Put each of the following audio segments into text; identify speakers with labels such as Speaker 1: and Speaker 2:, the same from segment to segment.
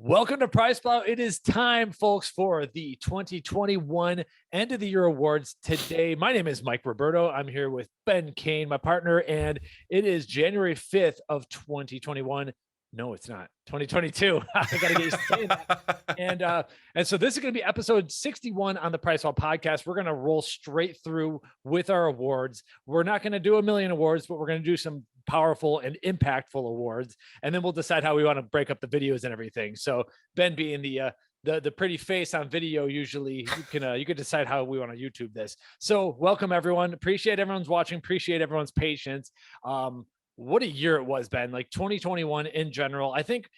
Speaker 1: Welcome to PricePlow. It is time, folks, for the 2021 End of the Year Awards today. My name is Mike Roberto. I'm here with Ben Kane, my partner, and it is January 5th of 2021. No, it's not 2022. I got to get used to saying that. And so this is going to be episode 61 on the PricePlow podcast. We're going to roll straight through with our awards. We're not going to do a million awards, but we're going to do some powerful and impactful awards, and then we'll decide how we want to break up the videos and everything. So Ben, being the pretty face on video, usually you can decide how we want to YouTube this. So welcome everyone. Appreciate everyone's watching. Appreciate everyone's patience. What a year it was, Ben. Like 2021 in general, I think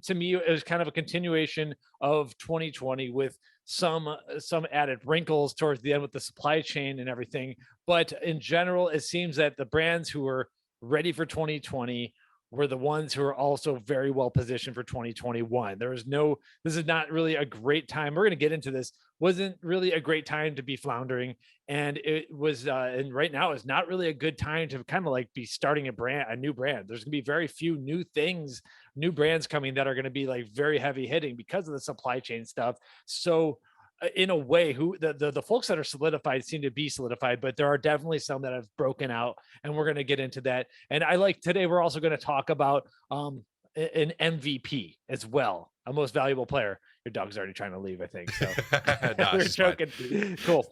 Speaker 1: to me it was kind of a continuation of 2020 with some added wrinkles towards the end with the supply chain and everything. But in general, it seems that the brands who were ready for 2020 were the ones who are also very well positioned for 2021. This is not really a great time. We're going to get into this. Wasn't really a great time to be floundering. And it was, and right now is not really a good time to kind of like be starting a new brand. There's going to be very few new brands coming that are going to be like very heavy hitting because of the supply chain stuff. So in a way, who the folks that are solidified seem to be solidified, but there are definitely some that have broken out, and we're going to get into that. And today we're also going to talk about an MVP as well, a most valuable player. Your dog's already trying to leave, I think. So
Speaker 2: No,
Speaker 1: we're
Speaker 2: she's fine.
Speaker 1: joking. Cool.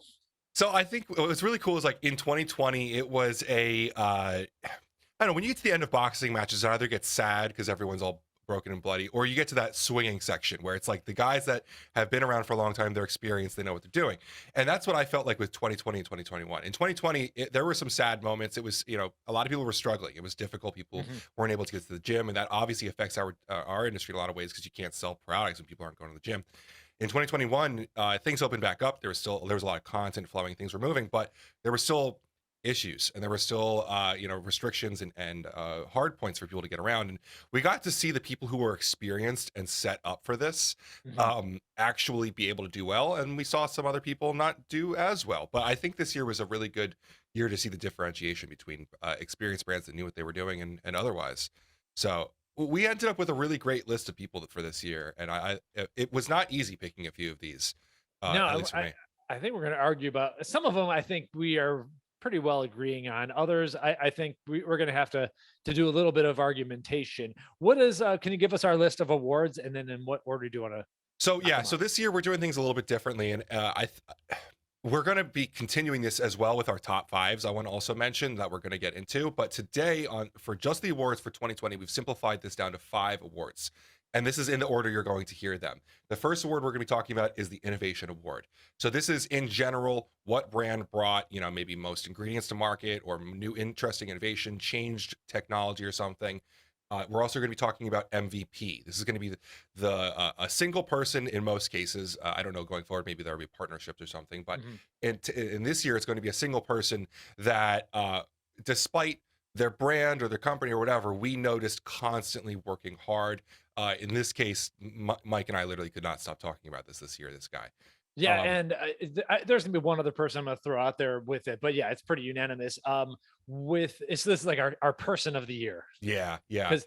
Speaker 2: So I think what was really cool is like in 2020, it was I don't know, when you get to the end of boxing matches, it either gets sad because everyone's all broken and bloody, or you get to that swinging section where it's like the guys that have been around for a long time, they're experienced, they know what they're doing. And that's what I felt like with 2020 and 2021. In 2020, there were some sad moments. It was, a lot of people were struggling. It was difficult. People weren't able to get to the gym, and that obviously affects our industry in a lot of ways because you can't sell products when people aren't going to the gym. In 2021, things opened back up. There was a lot of content flowing, things were moving, but there were still issues, and there were still restrictions and hard points for people to get around. And we got to see the people who were experienced and set up for this actually be able to do well, and we saw some other people not do as well. But I think this year was a really good year to see the differentiation between experienced brands that knew what they were doing and otherwise. So we ended up with a really great list of people for this year, and it was not easy picking a few of these.
Speaker 1: No,
Speaker 2: At least for me.
Speaker 1: I think we're going to argue about some of them. I think we are pretty well agreeing on. Others, I think we're going to have to do a little bit of argumentation. What is? Can you give us our list of awards, and then in what order do you want to?
Speaker 2: So yeah, so this year we're doing things a little bit differently, and we're going to be continuing this as well with our top fives. I want to also mention that we're going to get into, but today for just the awards for 2020, we've simplified this down to 5 awards. And this is in the order you're going to hear them. The first award we're going to be talking about is the Innovation Award. So this is in general what brand brought, maybe most ingredients to market, or new interesting innovation, changed technology or something. We're also going to be talking about MVP. This is going to be a single person in most cases. I don't know, going forward, maybe there'll be partnerships or something. But in this year, it's going to be a single person that, despite their brand or their company or whatever, we noticed constantly working hard. In this case, Mike and I literally could not stop talking about this year, this guy.
Speaker 1: Yeah, and there's gonna be one other person I'm gonna throw out there with it, but yeah, it's pretty unanimous. This is like our person of the year.
Speaker 2: Yeah,
Speaker 1: Yeah,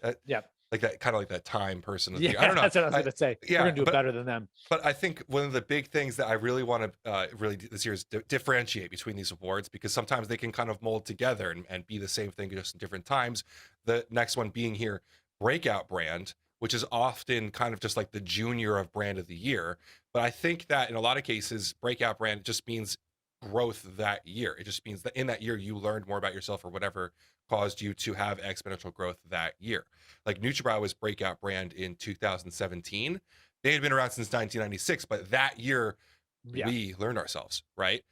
Speaker 2: like that, kind of like that time person of the
Speaker 1: yeah,
Speaker 2: year. I don't know.
Speaker 1: that's what I was gonna say.
Speaker 2: Yeah,
Speaker 1: We're gonna do it better than them.
Speaker 2: But I think one of the big things that I really want to really do this year is differentiate between these awards, because sometimes they can kind of mold together and be the same thing just in different times. The next one being here, Breakout Brand, which is often kind of just like the junior of brand of the year. But I think that in a lot of cases, Breakout Brand just means growth that year. It just means that in that year, you learned more about yourself or whatever caused you to have exponential growth that year. Like Nootropic was Breakout Brand in 2017. They had been around since 1996, but that year we learned ourselves, right?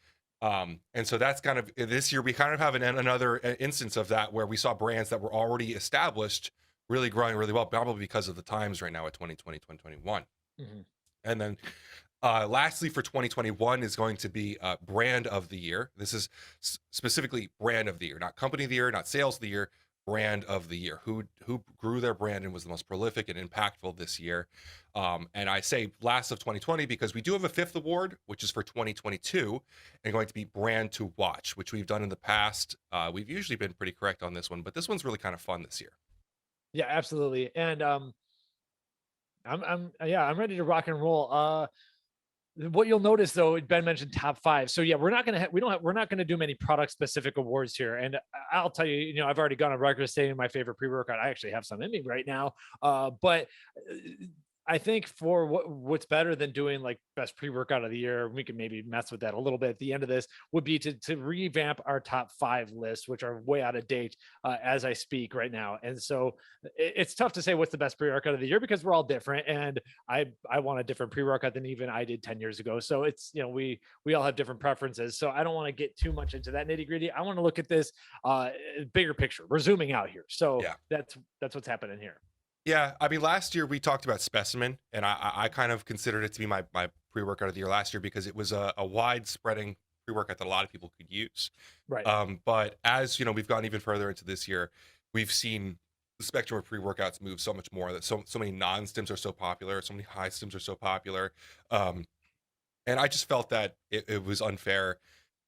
Speaker 2: And so that's kind of, this year we kind of have another instance of that, where we saw brands that were already established really growing really well, probably because of the times right now at 2020, 2021. And then lastly for 2021 is going to be brand of the year. This is specifically brand of the year, not company of the year, not sales of the year, brand of the year. Who grew their brand and was the most prolific and impactful this year. And I say last of 2020 because we do have a 5th award, which is for 2022, and going to be brand to watch, which we've done in the past. We've usually been pretty correct on this one, but this one's really kind of fun this year.
Speaker 1: Yeah, absolutely. And I'm ready to rock and roll. What you'll notice though, Ben mentioned top five. So yeah, we're not gonna do many product specific awards here. And I'll tell you, I've already gone on record saying my favorite pre-workout. I actually have some in me right now. But I think for what's better than doing like best pre-workout of the year, we can maybe mess with that a little bit at the end of this, would be to revamp our top five lists, which are way out of date as I speak right now. And so it's tough to say what's the best pre-workout of the year because we're all different. And I want a different pre-workout than even I did 10 years ago. So it's, we all have different preferences. So I don't want to get too much into that nitty-gritty. I want to look at this bigger picture. We're zooming out here. So
Speaker 2: Yeah.
Speaker 1: that's what's happening here.
Speaker 2: Yeah, I mean, last year we talked about Specimen, and I kind of considered it to be my pre-workout of the year last year because it was a wide spreading pre-workout that a lot of people could use.
Speaker 1: Right.
Speaker 2: But as we've gone even further into this year, we've seen the spectrum of pre-workouts move so much more. That so many non-stims are so popular, so many high stims are so popular, and I just felt that it was unfair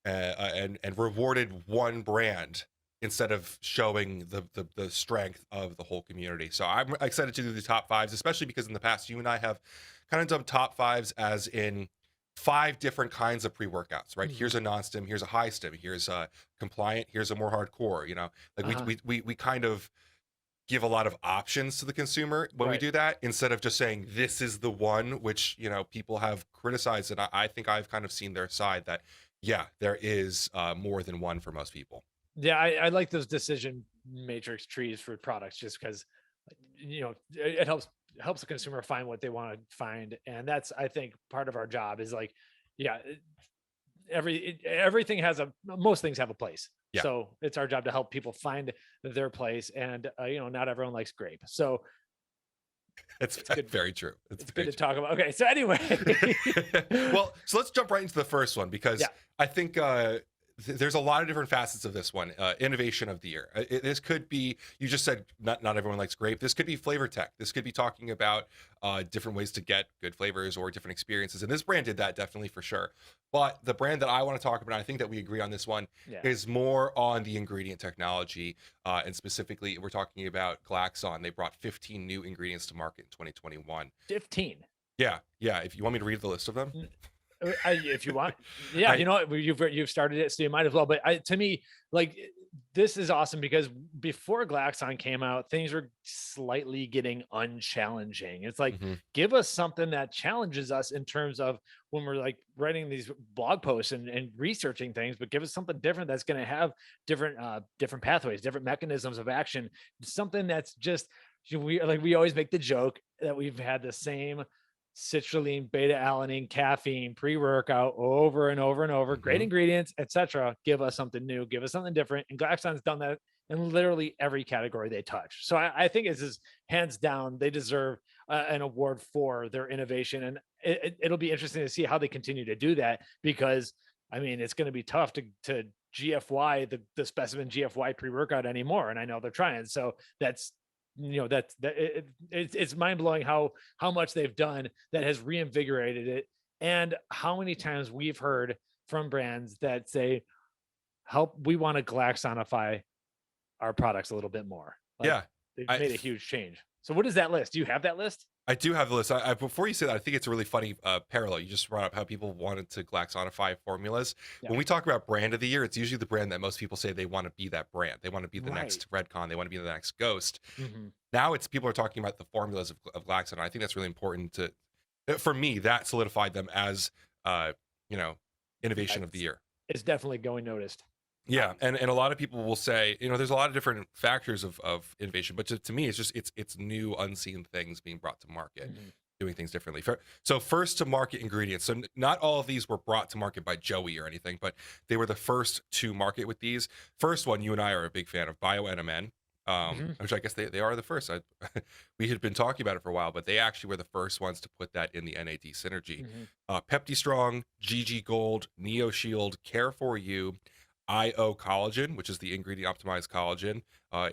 Speaker 2: and rewarded one brand instead of showing the strength of the whole community. So I'm excited to do the top fives, especially because in the past you and I have kind of done top fives as in 5 different kinds of pre-workouts, right?
Speaker 1: Mhm.
Speaker 2: Here's a non-stim, here's a high stim, here's a compliant, here's a more hardcore, like
Speaker 1: Uh-huh.
Speaker 2: we kind of give a lot of options to the consumer when we
Speaker 1: Right.
Speaker 2: do that instead of just saying this is the one, which people have criticized, and I think I've kind of seen their side that yeah, there is more than one for most people.
Speaker 1: Yeah, I like those decision matrix trees for products just because it helps the consumer find what they want to find. And that's, I think, part of our job is like, yeah, everything has most things have a place.
Speaker 2: Yeah,
Speaker 1: So it's our job to help people find their place. And not everyone likes grape. So
Speaker 2: it's
Speaker 1: it's good.
Speaker 2: very true. It's
Speaker 1: It's good
Speaker 2: very
Speaker 1: to
Speaker 2: true.
Speaker 1: talk about. Okay. So anyway,
Speaker 2: Well, so let's jump right into the first one because
Speaker 1: yeah.
Speaker 2: I think there's a lot of different facets of this one. Innovation of the year. This could be, you just said not everyone likes grape. This could be flavor tech. This could be talking about different ways to get good flavors or different experiences. And this brand did that definitely for sure. But the brand that I want to talk about, I think that we agree on this one,
Speaker 1: Yeah.
Speaker 2: is more on the ingredient technology. And specifically, we're talking about Glaxon. They brought 15 new ingredients to market in 2021.
Speaker 1: 15.
Speaker 2: Yeah. If you want me to read the list of them.
Speaker 1: If you want, yeah,
Speaker 2: I,
Speaker 1: you've started it, so you might as well. But to me, like this is awesome because before Glaxon came out, things were slightly getting unchallenging. It's like
Speaker 2: mhm.
Speaker 1: give us something that challenges us in terms of when we're like writing these blog posts and researching things, but give us something different that's going to have different pathways, different mechanisms of action. Something that's just we always make the joke that we've had the same citrulline, beta alanine, caffeine, pre-workout over and over and over. Great
Speaker 2: Mhm.
Speaker 1: ingredients, etc. Give us something new, give us something different. And Glaxon's done that in literally every category they touch. So I think it's just hands down they deserve an award for their innovation, and it'll be interesting to see how they continue to do that because I mean it's going to be tough to GFY the specimen GFY pre-workout anymore, and I know they're trying. So that's it's mind-blowing how much they've done that has reinvigorated it, and how many times we've heard from brands that say help we want to glaxonify our products a little bit more, like
Speaker 2: Yeah.
Speaker 1: they've
Speaker 2: I
Speaker 1: made a huge change. So what is that list? Do you have that list?
Speaker 2: I do have the list. Before you say that, I think it's a really funny parallel. You just brought up how people wanted to glaxonify formulas.
Speaker 1: Yeah.
Speaker 2: When we talk about brand of the year, it's usually the brand that most people say they want to be that brand. They want to be the
Speaker 1: Right.
Speaker 2: next Redcon. They want to be the next Ghost.
Speaker 1: Hmm.
Speaker 2: Now it's people are talking about the formulas of Glaxon. I think that's really important to, for me, that solidified them as, uh, you know, innovation of the year.
Speaker 1: It's definitely going noticed.
Speaker 2: Yeah, and a lot of people will say, there's a lot of different factors of innovation, but to me, it's just it's new, unseen things being brought to market,
Speaker 1: Mhm.
Speaker 2: doing things differently. So first to market ingredients. So not all of these were brought to market by Joey or anything, but they were the first to market with these. First one, you and I are a big fan of BioNMN,
Speaker 1: Mhm.
Speaker 2: which I guess they are the first. We had been talking about it for a while, but they actually were the first ones to put that in the NAD synergy.
Speaker 1: Mhm.
Speaker 2: Pepti Strong, GG Gold, Neo Shield, Care for You, IO collagen, which is the ingredient optimized collagen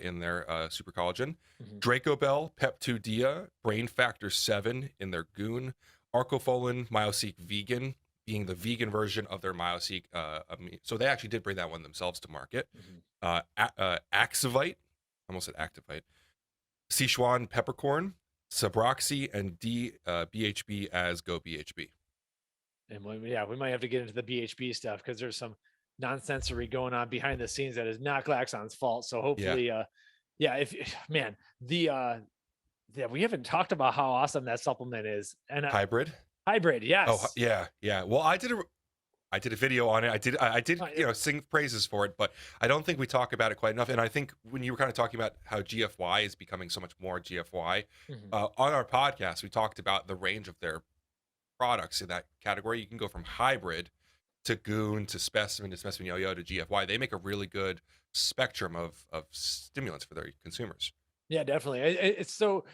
Speaker 2: in their super collagen,
Speaker 1: Mhm.
Speaker 2: Draco Bell, Pep2 Dia, Brain Factor 7 in their Goon, Arcofolin, Myoseek Vegan, being the vegan version of their Myoseek. So they actually did bring that one themselves to market.
Speaker 1: Mhm.
Speaker 2: Axivite, almost said Activite, Sichuan Peppercorn, Subroxy and BHB as Go BHB.
Speaker 1: And yeah, we might have to get into the BHB stuff because there's some nonsensory going on behind the scenes that is not Glaxon's fault. So
Speaker 2: Yeah.
Speaker 1: hopefully, yeah, if man, the yeah, we haven't talked about how awesome that supplement is. And
Speaker 2: Hybrid.
Speaker 1: hybrid,
Speaker 2: Oh,
Speaker 1: yes.
Speaker 2: yeah, yeah. Well, I did a video on it. I did,
Speaker 1: Uh,
Speaker 2: sing praises for it, but I don't think we talk about it quite enough. And I think when you were kind of talking about how GFY is becoming so much more GFY,
Speaker 1: mhm.
Speaker 2: on our podcast, we talked about the range of their products in that category. You can go from hybrid to goon to specimen yo-yo to GFY. They make a really good spectrum of stimulants for their consumers.
Speaker 1: Yeah, definitely. It's so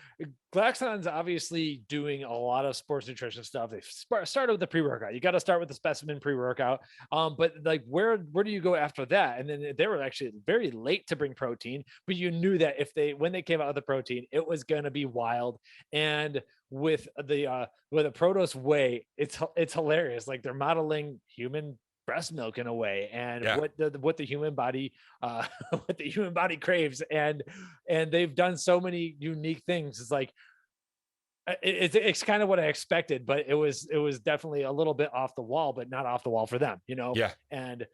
Speaker 1: Glaxon's obviously doing a lot of sports nutrition stuff. They started with the pre-workout. You got to start with the specimen pre-workout. But like, where do you go after that? And then they were actually very late to bring protein, but you knew that when they came out with the protein, it was going to be wild. And with the Protos whey, it's hilarious. Like they're modeling human breast milk in a way, and
Speaker 2: Yeah.
Speaker 1: what the human body what the human body craves. And they've done so many unique things. It's like it's kind of what I expected, but it was definitely a little bit off the wall, but not off the wall for them, you know.
Speaker 2: Yeah.
Speaker 1: And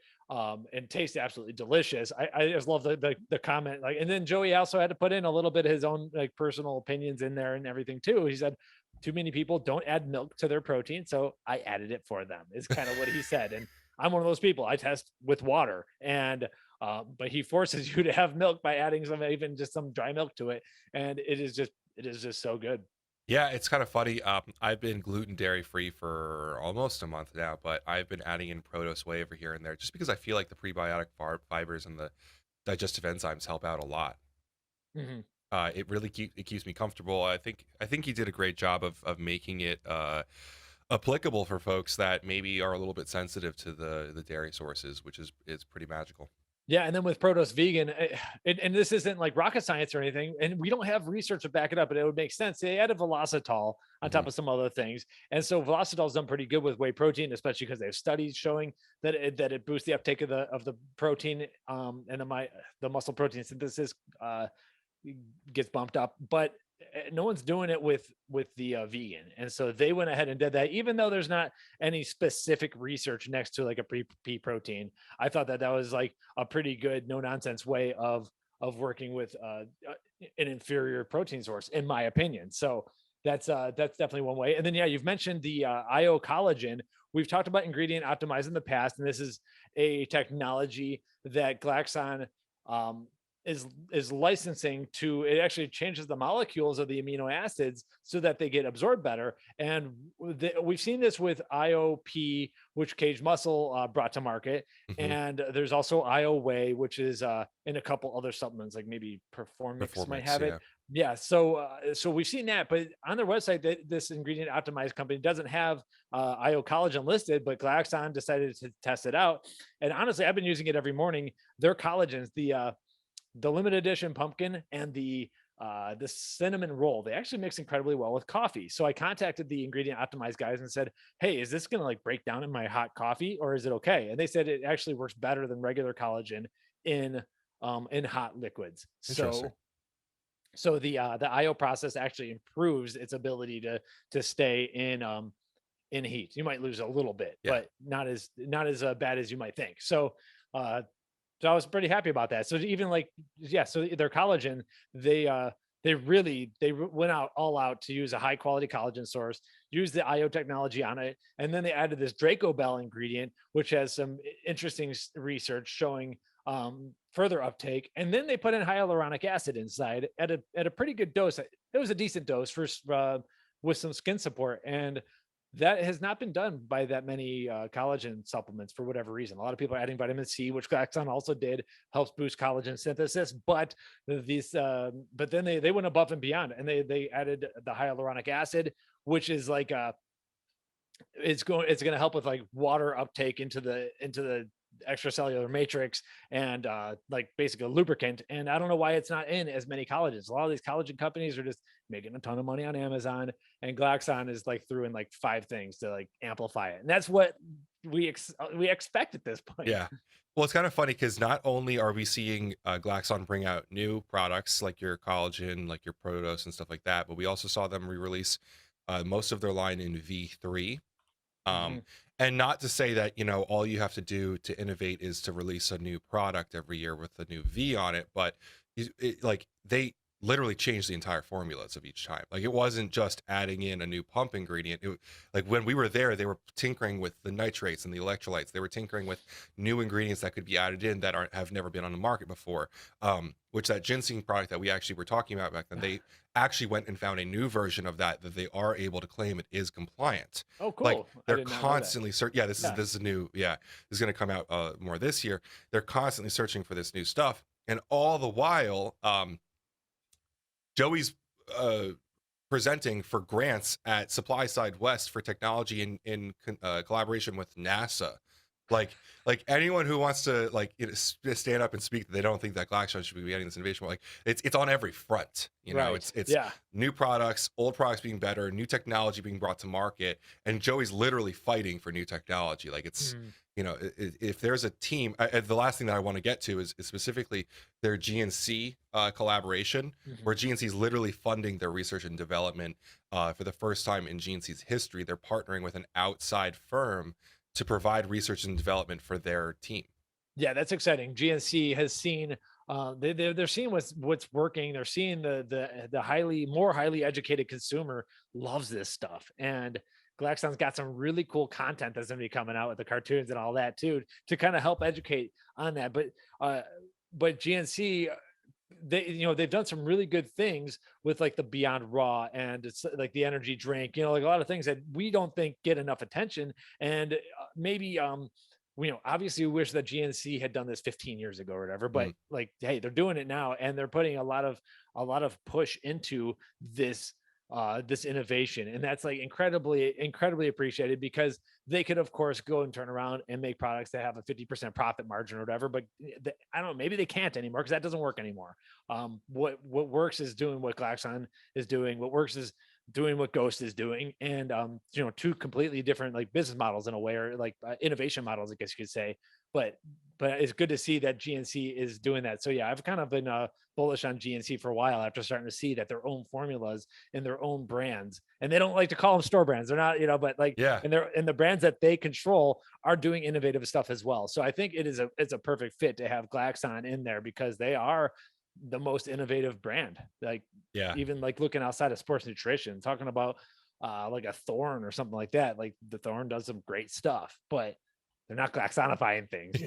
Speaker 1: tastes absolutely delicious. I just love the comment, like, and then Joey also had to put in a little bit of his own like personal opinions in there and everything too. He said too many people don't add milk to their protein, so I added it for them, is kind of what he said. And I'm one of those people. I test with water, and but he forces you to have milk by adding even just some dry milk to it, and it is just so good.
Speaker 2: Yeah, it's kind of funny. I've been gluten dairy free for almost a month now, but I've been adding in Protos whey over here and there just because I feel like the prebiotic fibers and the digestive enzymes help out a lot.
Speaker 1: Mhm.
Speaker 2: It really it keeps me comfortable. I think he did a great job of making it applicable for folks that maybe are a little bit sensitive to the dairy sources, which is pretty magical.
Speaker 1: Yeah, and then with Protos Vegan, and this isn't like rocket science or anything, and we don't have research to back it up, but it would make sense. They added Velocitol on
Speaker 2: Hmm.
Speaker 1: top of some other things, and so Velocitol's done pretty good with whey protein, especially because they have studies showing that it boosts the uptake of the protein, and the muscle protein synthesis gets bumped up. But no one's doing it with the vegan, and so they went ahead and did that, even though there's not any specific research next to like a pea protein. I thought that was like a pretty good no nonsense way of working with an inferior protein source, in my opinion. So that's definitely one way. And then yeah, you've mentioned the IO collagen. We've talked about ingredient optimize in the past, and this is a technology that Glaxon um, is licensing to. It actually changes the molecules of the amino acids so that they get absorbed better. And we've seen this with IOP, which Cage Muscle brought to market,
Speaker 2: Hmm.
Speaker 1: and there's also IO Whey, which is in a couple other supplements, like maybe Performix might
Speaker 2: Performance,
Speaker 1: have it.
Speaker 2: yeah.
Speaker 1: Yeah, so we've seen that, but on their website, this ingredient optimized company doesn't have IO collagen listed, but Glaxon decided to test it out. And honestly, I've been using it every morning. Their collagens, the limited edition pumpkin and the cinnamon roll, they actually mix incredibly well with coffee. So I contacted the ingredient optimized guys and said, hey, is this gonna like break down in my hot coffee, or is it okay? And they said it actually works better than regular collagen in hot liquids.
Speaker 2: Interesting.
Speaker 1: So the IO process actually improves its ability to stay in heat. You might lose a little bit,
Speaker 2: Yeah.
Speaker 1: but not as bad as you might think. Uh, so I was pretty happy about that. So even like, yeah, so their collagen, they went out all out to use a high quality collagen source, use the IO technology on it, and then they added this Draco Bell ingredient, which has some interesting research showing further uptake. And then they put in hyaluronic acid inside at a pretty good dose. It was a decent dose for with some skin support, and that has not been done by that many collagen supplements for whatever reason. A lot of people are adding vitamin C, which Glaxon also did, helps boost collagen synthesis. But then they went above and beyond, and they added the hyaluronic acid, which is like it's going to help with like water uptake into the extracellular matrix, and like basically a lubricant. And I don't know why it's not in as many collagens. A lot of these collagen companies are just making a ton of money on Amazon, and Glaxon is like threw in like 5 things to like amplify it. And that's what we expect at this point.
Speaker 2: Yeah. Well, it's kind of funny because not only are we seeing Glaxon bring out new products like your collagen, like your Protos and stuff like that, but we also saw them re-release most of their line in V3. Um,
Speaker 1: Mhm.
Speaker 2: and not to say that, all you have to do to innovate is to release a new product every year with a new V on it, but like they literally changed the entire formulas of each time. Like it wasn't just adding in a new pump ingredient. Like when we were there, they were tinkering with the nitrates and the electrolytes. They were tinkering with new ingredients that could be added in that have never been on the market before. Which that ginseng product that we actually were talking about back then, they actually went and found a new version of that they are able to claim it is compliant.
Speaker 1: Oh,
Speaker 2: Like
Speaker 1: cool. I
Speaker 2: they're
Speaker 1: did not know that.
Speaker 2: constantly search. Yeah,
Speaker 1: Yeah.
Speaker 2: this is new. Yeah, this is going to come out more this year. They're constantly searching for this new stuff, and all the while, Joey's uh, presenting for grants at Supply Side West for technology in collaboration with NASA. Like like anyone who wants to stand up and speak that they don't think that Glaxon should be getting this innovation, like it's on every front.
Speaker 1: Right.
Speaker 2: It's
Speaker 1: Yeah.
Speaker 2: new products, old products being better, new technology being brought to market, and Joey's literally fighting for new technology. Like it's
Speaker 1: Mhm.
Speaker 2: if there's a team, the last thing that I want to get to is specifically their GNC collaboration, where
Speaker 1: Mhm.
Speaker 2: GNC is literally funding their research and development for the first time in GNC's history. They're partnering with an outside firm to provide research and development for their team.
Speaker 1: Yeah, that's exciting. GNC has seen they're seeing what's working. They're seeing the more highly educated consumer loves this stuff, and Glaxon's got some really cool content that's going to be coming out with the cartoons and all that too to kind of help educate on that. Uh, but GNC, they've done some really good things with like the Beyond Raw, and it's like the energy drink, like a lot of things that we don't think get enough attention. And maybe obviously we wish that GNC had done this 15 years ago or whatever, but
Speaker 2: Mm,
Speaker 1: like, hey, they're doing it now, and they're putting a lot of push into this innovation, and that's like incredibly appreciated, because they could of course go and turn around and make products that have a 50% profit margin or whatever, but I don't know, maybe they can't anymore because that doesn't work anymore. What works is doing what Glaxon is doing. What works is doing what Ghost is doing, and two completely different like business models in a way, or like innovation models, I guess you could say. But it's good to see that GNC is doing that. So yeah, I've kind of been bullish on GNC for a while after starting to see that their own formulas and their own brands, and they don't like to call them store brands. They're not, but like,
Speaker 2: yeah.
Speaker 1: and the brands that they control are doing innovative stuff as well. So I think it's a perfect fit to have Glaxon in there, because they are the most innovative brand. Like,
Speaker 2: Yeah.
Speaker 1: even like looking outside of sports nutrition, talking about like a Thorn or something like that. Like the Thorn does some great stuff, but they're not Glaxonifying things.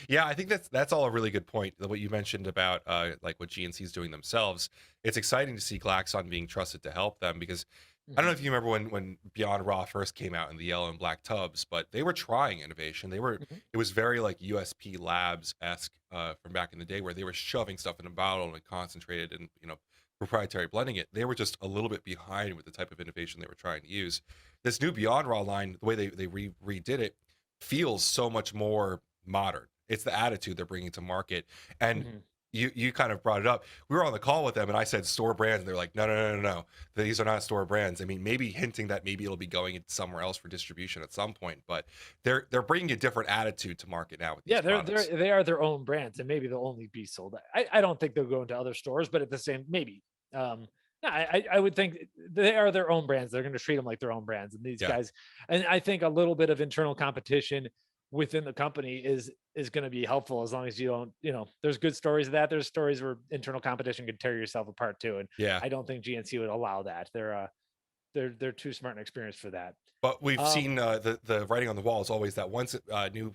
Speaker 2: Yeah, I think that's all a really good point. What you mentioned about like what GNC is doing themselves. It's exciting to see Glaxon being trusted to help them, because I don't know
Speaker 1: Mhm.
Speaker 2: if you remember when Beyond Raw first came out in the yellow and black tubs, but they were trying innovation.
Speaker 1: Mhm.
Speaker 2: It was very like USP Labs esque from back in the day, where they were shoving stuff in a bottle and concentrated and proprietary blending it. They were just a little bit behind with the type of innovation they were trying to use. This new Beyond Raw line, the way they redid it, feels so much more modern. It's the attitude they're bringing to market. And
Speaker 1: Mhm.
Speaker 2: you kind of brought it up. We were on the call with them, and I said store brands, and they're like, no. These are not store brands. I mean, maybe hinting that maybe it'll be going somewhere else for distribution at some point, but they're bringing a different attitude to market now with these
Speaker 1: Yeah,
Speaker 2: products.
Speaker 1: they are their own brands, and maybe they'll only be sold. I don't think they'll go into other stores, but at the same, maybe. No, I would think they are their own brands. They're going to treat them like their own brands, and these
Speaker 2: Yeah.
Speaker 1: guys, and I think a little bit of internal competition within the company is going to be helpful, as long as you don't, there's good stories of that. There's stories where internal competition could tear yourself apart too, and
Speaker 2: Yeah.
Speaker 1: I don't think GNC would allow that. They're too smart and experienced for that.
Speaker 2: But we've
Speaker 1: Um,
Speaker 2: seen the writing on the wall is always that once new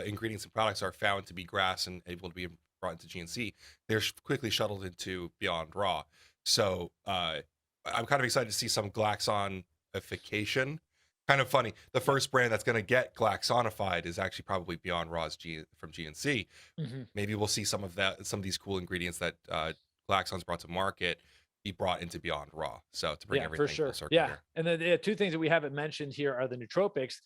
Speaker 2: ingredients and products are found to be grass and able to be brought into GNC, they're quickly shuttled into Beyond Raw. So I'm kind of excited to see some Glaxonification. Kind of funny. The
Speaker 1: yeah.
Speaker 2: first brand that's going to get Glaxonified is actually probably Beyond Raw's from GNC.
Speaker 1: Mhm.
Speaker 2: Maybe we'll see some of these cool ingredients that Glaxon's brought to market be brought into Beyond Raw. So to bring
Speaker 1: Yeah, for
Speaker 2: everything full
Speaker 1: sure.
Speaker 2: circle
Speaker 1: Yeah.
Speaker 2: here.
Speaker 1: And then the two things that we haven't mentioned here are the nootropics,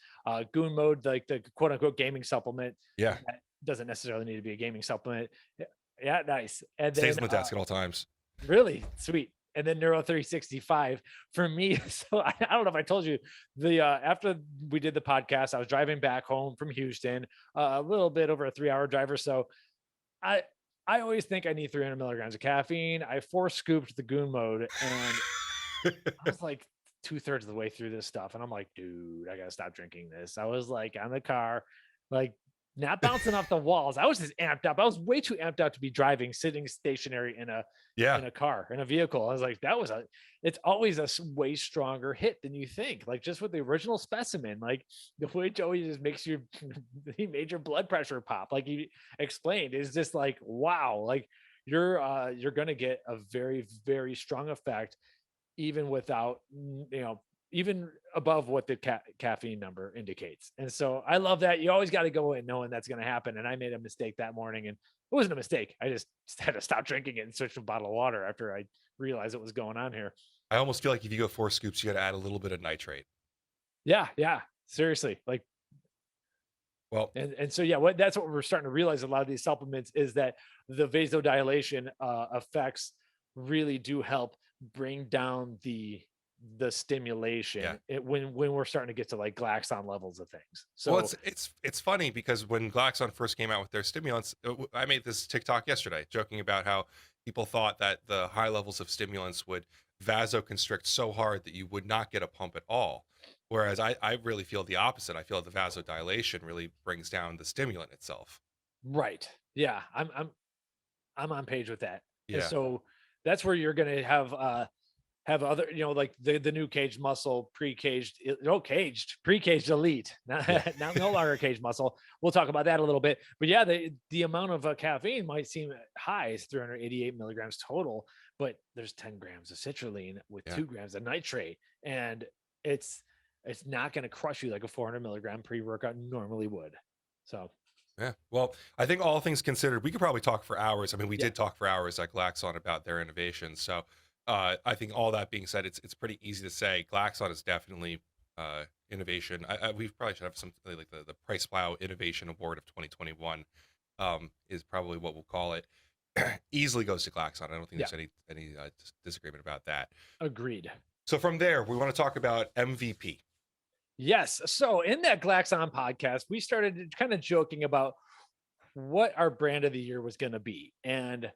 Speaker 1: Goon Mode, like the quote unquote gaming supplement.
Speaker 2: Yeah.
Speaker 1: That doesn't necessarily need to be a gaming supplement. Yeah, yeah, nice. And
Speaker 2: Stays
Speaker 1: then
Speaker 2: on the desk at all times.
Speaker 1: really sweet. and then Neuro 365 for me. So I don't know if I told you the after we did the podcast, I was driving back home from Houston, a little bit over a 3-hour drive or so. I I always think I need 300 milligrams of caffeine. I 4 scooped the goon mode, and I was like 2/3 of the way through this stuff, and I'm like, dude, I gotta stop drinking this. I was like on the car, like not bouncing off the walls. I was just amped up. I was way too amped up to be driving, sitting stationary
Speaker 2: Yeah.
Speaker 1: in a car, in a vehicle. I was like, that was a it's always a way stronger hit than you think. Like just with the original specimen, like the way Joey just makes you he made your blood pressure pop, like he explained, is just like, wow, like you're gonna get a very, very strong effect even without even above what the caffeine number indicates. And so I love that. You always got to go in knowing that's going to happen. And I made a mistake that morning, and it wasn't a mistake. I just had to stop drinking it and switch to a bottle of water after I realized what was going on here.
Speaker 2: I almost feel like if you go 4 scoops, you got to add a little bit of nitrate.
Speaker 1: Yeah, seriously. Like,
Speaker 2: Well,
Speaker 1: and so yeah, that's what we're starting to realize. A lot of these supplements is that the vasodilation effects really do help bring down the stimulation
Speaker 2: yeah.
Speaker 1: when we're starting to get to like Glaxon levels of things.
Speaker 2: Well,
Speaker 1: So
Speaker 2: it's funny because when Glaxon first came out with their stimulants, I made this TikTok yesterday joking about how people thought that the high levels of stimulants would vasoconstrict so hard that you would not get a pump at all. Whereas I really feel the opposite. I feel the vasodilation really brings down the stimulant itself.
Speaker 1: right, yeah, I'm on page with that. And
Speaker 2: Yeah.
Speaker 1: so that's where you're going to have other, like the new caged muscle, pre-caged, no caged, pre-caged elite, now,
Speaker 2: Yeah.
Speaker 1: now no longer caged muscle. We'll talk about that a little bit. But yeah, the amount of caffeine might seem high, it's 388 milligrams total, but there's 10 grams of citrulline with
Speaker 2: Yeah.
Speaker 1: 2 grams of nitrate, and it's not going to crush you like a 400 milligram pre-workout normally would. So
Speaker 2: Yeah. Well, I think all things considered, we could probably talk for hours. I mean, we
Speaker 1: yeah,
Speaker 2: did talk for hours at Glaxon about their innovations. So I think all that being said, it's pretty easy to say Glaxon is definitely innovation. We probably should have something like the PricePlow Innovation Award of 2021 is probably what we'll call it. Easily goes to Glaxon. I don't think
Speaker 1: yeah,
Speaker 2: there's any disagreement about that.
Speaker 1: agreed.
Speaker 2: So from there, we want to talk about MVP.
Speaker 1: Yes. So in that Glaxon podcast, we started kind of joking about what our brand of the year was going to be. And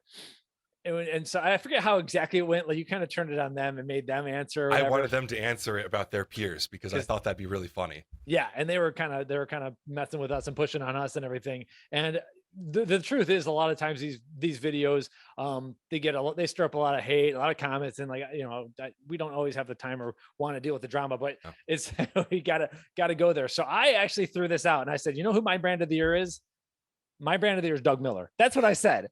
Speaker 1: so I forget how exactly it went. Like you kind of turned it on them and made them answer. Or
Speaker 2: I
Speaker 1: whatever.
Speaker 2: wanted them to answer it about their peers because I thought that'd be really funny.
Speaker 1: Yeah, and they were kind of messing with us and pushing on us and everything. And the truth is, a lot of times these videos, they stir up a lot of hate, a lot of comments, and like we don't always have the time or want to deal with the drama, but
Speaker 2: No.
Speaker 1: it's we gotta go there. So I actually threw this out and I said, you know who my brand of the year is? My brand of the year is Doug Miller. That's what I said.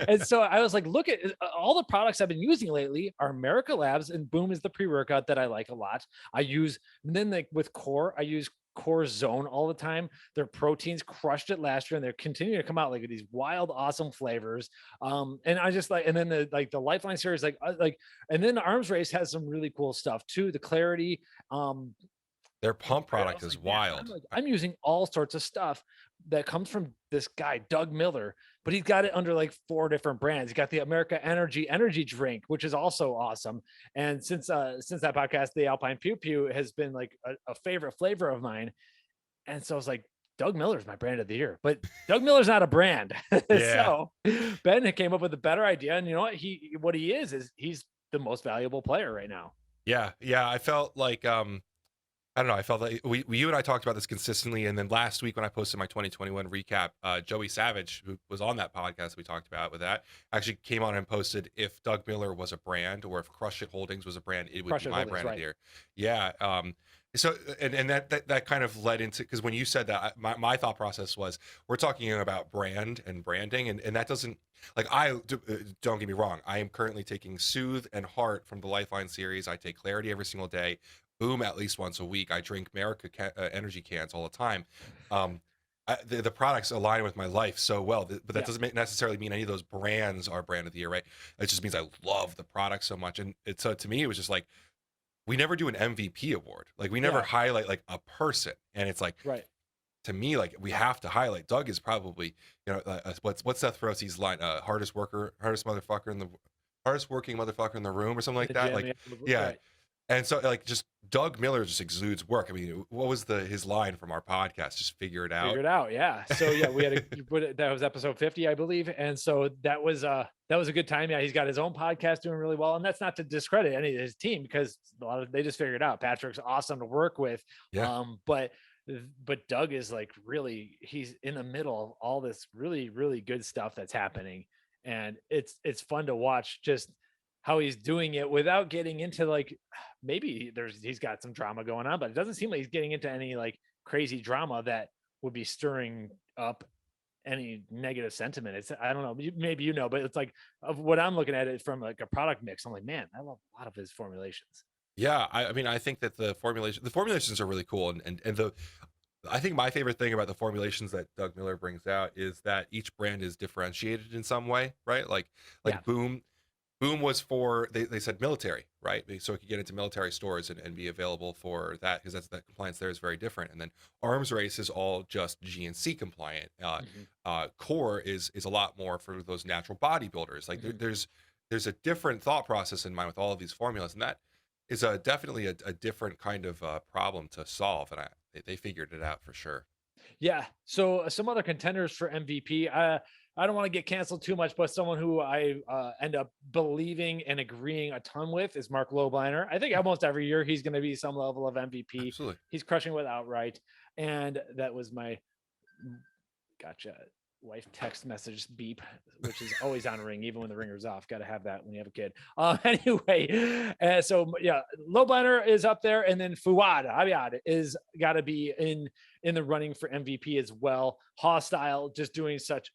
Speaker 1: And so I was like, look at all the products I've been using lately are Merica Labs, and Boom is the pre-workout that I like a lot. I use, and then like with Core, I use Core Zone all the time. Their proteins crushed it last year, and they're continuing to come out like with these wild, awesome flavors. And I just like, and then the Lifeline series, and then the Arms Race has some really cool stuff too. The Clarity,
Speaker 2: Their pump product is wild.
Speaker 1: I'm using all sorts of stuff that comes from this guy, Doug Miller, but he's got it under like 4 different brands. He's got the America energy drink, which is also awesome. And since that podcast, the Alpine Pew Pew has been like a favorite flavor of mine. And so I was like, Doug Miller's my brand of the year, but Doug Miller's not a brand.
Speaker 2: Yeah.
Speaker 1: So Ben came up with a better idea. And you know what he is he's the most valuable player right now.
Speaker 2: Yeah. I felt like I don't know. I felt like you and I talked about this consistently, and then last week when I posted my 2021 recap, Joey Savage, who was on that podcast we talked about with that, actually came on and posted if Doug Miller was a brand or if Crush It Holdings was a brand, it would
Speaker 1: Crush
Speaker 2: be
Speaker 1: It
Speaker 2: my
Speaker 1: Holdings,
Speaker 2: brand of
Speaker 1: right.
Speaker 2: the year. Yeah. So and that kind of led into, because when you said that, my thought process was we're talking about brand and branding, and that doesn't, like, don't get me wrong, I am currently taking Soothe and Heart from the Lifeline series. I take Clarity every single day. Boom at least once a week. I drink Merica energy cans all the time. The products align with my life so well, but that doesn't necessarily mean any of those brands are brand of the year, right? It just means I love the product so much. And so to me, it was just like, we never do an MVP award. Like we never highlight like a person. And it's like,
Speaker 1: Right.
Speaker 2: to me, like we have to highlight Doug is probably, what's Seth Rosie's line? Hardest motherfucker in the hardest working motherfucker in the room or something like
Speaker 1: The
Speaker 2: that.
Speaker 1: gym,
Speaker 2: Like,
Speaker 1: yeah,
Speaker 2: yeah.
Speaker 1: right.
Speaker 2: And so like just Doug Miller just exudes work. I mean, what was his line from our podcast? Just figure it
Speaker 1: Figure
Speaker 2: out.
Speaker 1: it out, yeah. So yeah, we had that was episode 50, I believe, and so that was a good time. Yeah, he's got his own podcast doing really well, and that's not to discredit any of his team because a lot of they just figured it out. Patrick's awesome to work with,
Speaker 2: Yeah.
Speaker 1: but Doug is like really he's in the middle of all this really good stuff that's happening, and it's fun to watch just how he's doing it without getting into like maybe he's got some drama going on, but it doesn't seem like he's getting into any like crazy drama that would be stirring up any negative sentiment. It's I don't know, maybe but it's like of what I'm looking at it from like a product mix. I'm like, man, I love a lot of his formulations.
Speaker 2: Yeah. I mean, I think that the formulations are really cool. And I think my favorite thing about the formulations that Doug Miller brings out is that each brand is differentiated in some way, right?
Speaker 1: Yeah.
Speaker 2: Like Boom was for they said military, right? So it could get into military stores and be available for that because that compliance there is very different. And then Arms Race is all just GNC compliant.
Speaker 1: Mhm.
Speaker 2: Core is a lot more for those natural bodybuilders. Like
Speaker 1: Mhm.
Speaker 2: there's a different thought process in mind with all of these formulas, and that is definitely a different kind of problem to solve. And they figured it out for sure.
Speaker 1: Yeah. So some other contenders for MVP. I don't want to get canceled too much, but someone who I end up believing and agreeing a ton with is Mark Lobliner. I think almost every year he's going to be some level of MVP.
Speaker 2: Absolutely.
Speaker 1: He's crushing with outright, and that was my gotcha wife text message beep, which is always on ring, even when the ringer's off. Got to have that when you have a kid. Anyway, so yeah, Lobliner is up there, and then Fuad Abiad is got to be in the running for MVP as well. Hostile just doing such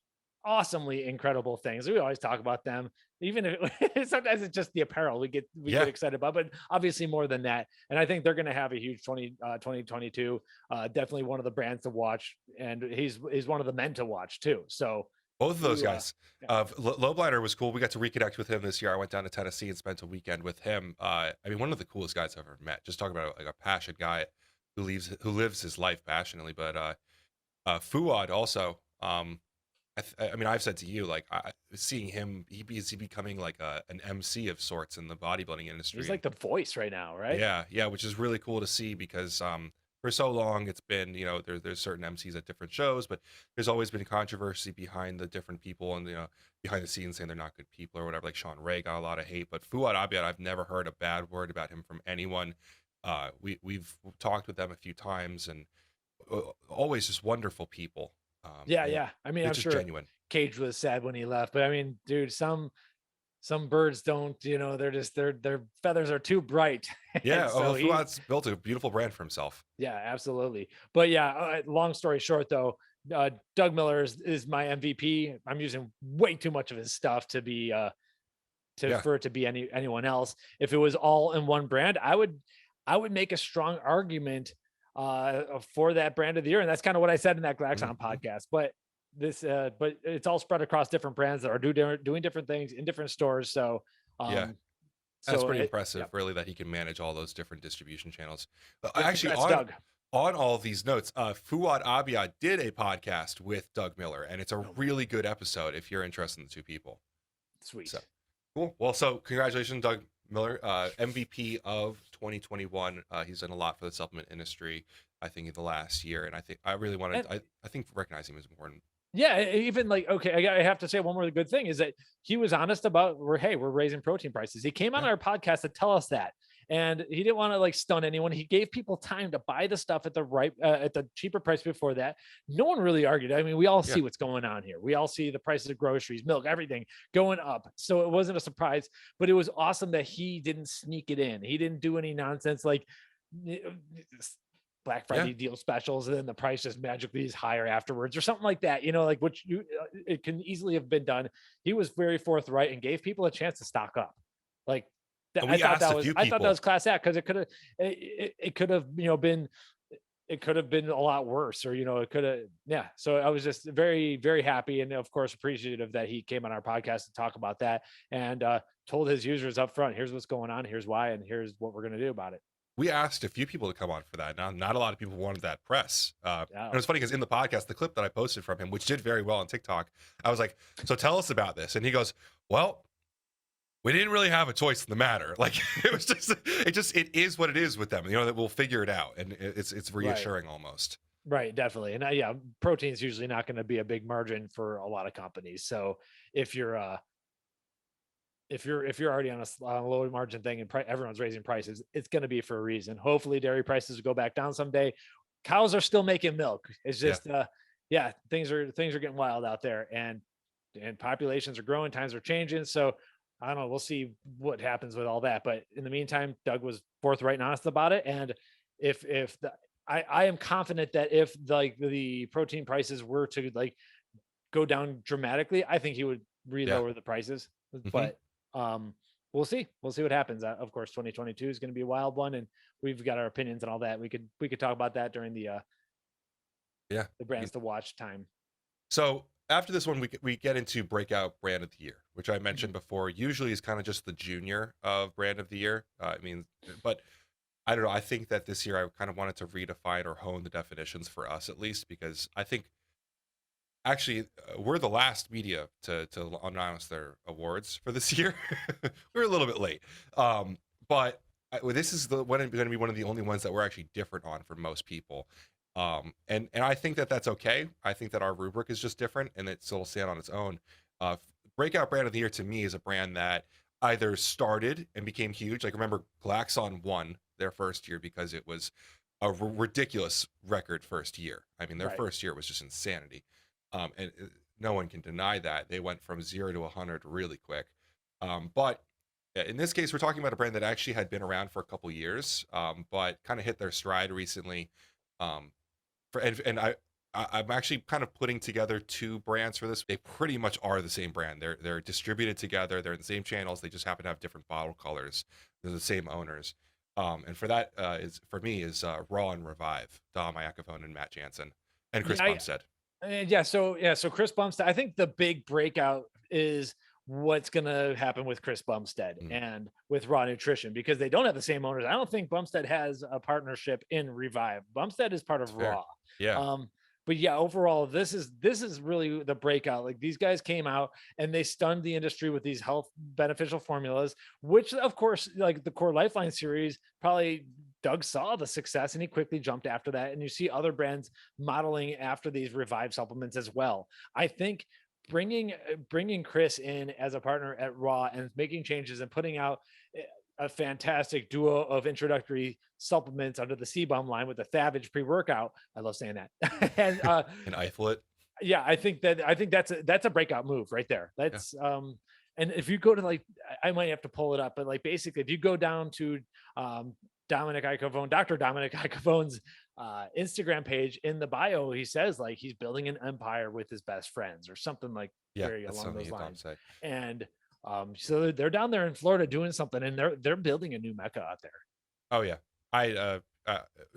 Speaker 1: awesomely incredible things. We always talk about them, even if sometimes it's just the apparel we get
Speaker 2: Yeah.
Speaker 1: excited about, but obviously more than that. And I think they're going to have a huge 2022. Definitely one of the brands to watch, and he's one of the men to watch too. So
Speaker 2: Both of those
Speaker 1: you,
Speaker 2: guys.
Speaker 1: yeah.
Speaker 2: Lowblinder was cool. We got to reconnect with him this year. I went down to Tennessee and spent a weekend with him. I mean, one of the coolest guys I've ever met. Just talking about like a passionate guy who lives his life passionately. But Fuad also. I mean, I've said to you, like, seeing him, he becoming like an MC of sorts in the bodybuilding industry.
Speaker 1: He's like the voice right now, right?
Speaker 2: Yeah, which is really cool to see because for so long it's been, there's certain MCs at different shows, but there's always been controversy behind the different people and behind the scenes saying they're not good people or whatever. Like Sean Ray got a lot of hate, but Fuad Abiad, I've never heard a bad word about him from anyone. We've talked with them a few times and always just wonderful people. And
Speaker 1: Yeah. I mean, I'm
Speaker 2: it's just
Speaker 1: sure
Speaker 2: genuine.
Speaker 1: Cage was sad when he left, but I mean, dude, some birds don't, they're just their feathers are too bright.
Speaker 2: Yeah,
Speaker 1: And so
Speaker 2: Fuad's built a beautiful brand for himself.
Speaker 1: yeah, absolutely. But yeah, long story short though, Doug Miller is my MVP. I'm using way too much of his stuff to be
Speaker 2: Yeah.
Speaker 1: for it to be anyone else. If it was all in one brand, I would make a strong argument for that brand of the year. And that's kind of what I said in that Glaxon
Speaker 2: Mhm.
Speaker 1: podcast. But but it's all spread across different brands that are doing different things in different stores. So
Speaker 2: Yeah.
Speaker 1: um
Speaker 2: That's
Speaker 1: so
Speaker 2: pretty
Speaker 1: it,
Speaker 2: impressive,
Speaker 1: yeah,
Speaker 2: really, that he can manage all those different distribution channels.
Speaker 1: yeah,
Speaker 2: Actually,
Speaker 1: congrats, Doug.
Speaker 2: on all of these notes, Fuad Abiad did a podcast with Doug Miller, and it's a
Speaker 1: Oh,
Speaker 2: really good episode if you're interested in the two people.
Speaker 1: sweet.
Speaker 2: So cool. Well, so congratulations, Doug Miller, MVP of 2021. He's done a lot for the supplement industry, I think, in the last year, and I think I really wanted.
Speaker 1: And
Speaker 2: I think recognizing him is important.
Speaker 1: yeah, even like okay, I have to say one more good thing is that he was honest about we're raising protein prices. He came on
Speaker 2: Yeah.
Speaker 1: our podcast to tell us that, and he didn't want to like stun anyone. He gave people time to buy the stuff at the right at the cheaper price before that. No one really argued. I mean, we all
Speaker 2: Yeah.
Speaker 1: see what's going on here. We all see the prices of groceries, milk, everything going up. So it wasn't a surprise, but it was awesome that he didn't sneak it in. He didn't do any nonsense like Black
Speaker 2: Yeah.
Speaker 1: Friday deal specials, and then the price just magically is higher afterwards, or something like that. Like which it can easily have been done. He was very forthright and gave people a chance to stock up. Like
Speaker 2: And
Speaker 1: I
Speaker 2: we
Speaker 1: thought
Speaker 2: asked
Speaker 1: that
Speaker 2: a
Speaker 1: was
Speaker 2: few
Speaker 1: I thought that
Speaker 2: people.
Speaker 1: was class act because it could have been it could have been a lot worse, or it could have So I was just very happy and of course appreciative that he came on our podcast to talk about that and told his users up front, here's what's going on, here's why, and here's what we're going to do about it.
Speaker 2: We asked a few people to come on for that. Now, not a lot of people wanted that press. And
Speaker 1: Yeah.
Speaker 2: it was funny because in the podcast, the clip that I posted from him, which did very well on TikTok, I was like, "So tell us about this." And he goes, "Well, we didn't really have a choice in the matter. Like it was it is what it is with them. You know that we'll figure it out, and it's
Speaker 1: Right.
Speaker 2: reassuring almost.
Speaker 1: Right, definitely. And yeah, protein is usually not going to be a big margin for a lot of companies. So if you're if you're already on a low margin thing and everyone's raising prices, it's going to be for a reason. Hopefully dairy prices will go back down someday. Cows are still making milk. It's
Speaker 2: Yeah.
Speaker 1: just yeah, things are getting wild out there, and populations are growing, times are changing. So I don't know, we'll see what happens with all that. But in the meantime, Doug was forthright and honest about it. And if the I am confident that if like the protein prices were to like go down dramatically, I think he would
Speaker 2: Yeah.
Speaker 1: re-lower the prices.
Speaker 2: Hmm.
Speaker 1: But um, we'll see. We'll see what happens. Of course, 2022 is going to be a wild one, and we've got our opinions and all that. We could talk about that during
Speaker 2: Yeah.
Speaker 1: the brands to watch time.
Speaker 2: So after this one, we get into breakout brand of the year, which I
Speaker 1: Mhm.
Speaker 2: mentioned before. Usually is kind of just the junior of brand of the year. I mean, but I don't know. I think that this year I kind of wanted to redefine or hone the definitions for us at least, because I think actually we're the last media to announce their awards for this year. We're a little bit late, but well, this is the going to be one of the only ones that we're actually different on for most people. And I think that that's okay. I think that our rubric is just different, and it still stand on its own. uh Breakout brand of the year to me is a brand that either started and became huge. Like, remember, Glaxon won their first year because it was a ridiculous record first year. I mean, their
Speaker 1: Right.
Speaker 2: first year was just insanity. And no one can deny that they went from 0 to 100 really quick. But in this case, we're talking about a brand that actually had been around for a couple years, but kind of hit their stride recently. Um, and I'm actually kind of putting together two brands for this. They pretty much are the same brand. They're distributed together. They're in the same channels. They just happen to have different bottle colors. They're the same owners. And for that is for me is Raw and Revive, Dom Iacovone and Matt Jansen and Chris
Speaker 1: Yeah,
Speaker 2: Bumstead.
Speaker 1: and so Chris Bumstead, I think the big breakout is what's going to happen with Chris Bumstead
Speaker 2: Mm,
Speaker 1: and with Raw Nutrition, because they don't have the same owners. I don't think Bumstead has a partnership in Revive. Bumstead is part
Speaker 2: that's
Speaker 1: of
Speaker 2: fair.
Speaker 1: Raw.
Speaker 2: Yeah.
Speaker 1: Um, but yeah, overall, this is really the breakout. Like, these guys came out and they stunned the industry with these health beneficial formulas, which of course, like the Core Lifeline series, probably Doug saw the success and he quickly jumped after that. And you see other brands modeling after these Revive supplements as well. I think bringing Chris in as a partner at Raw and making changes and putting out a fantastic duo of introductory supplements under the CBUM line with the Savage pre-workout. I love saying that. And
Speaker 2: And Eiflet.
Speaker 1: yeah, I think that's a breakout move right there.
Speaker 2: Yeah.
Speaker 1: And if you go to like, I might have to pull it up, but like basically if you go down to um Dominic Icovone, Dr. Dominic Icovone's Instagram page, in the bio, he says like he's building an empire with his best friends or something like
Speaker 2: Yeah.
Speaker 1: very
Speaker 2: That's
Speaker 1: along
Speaker 2: something
Speaker 1: those
Speaker 2: you Dom
Speaker 1: lines.
Speaker 2: say.
Speaker 1: And so they're down there in Florida doing something, and they're building a new mecca out there.
Speaker 2: Oh yeah. I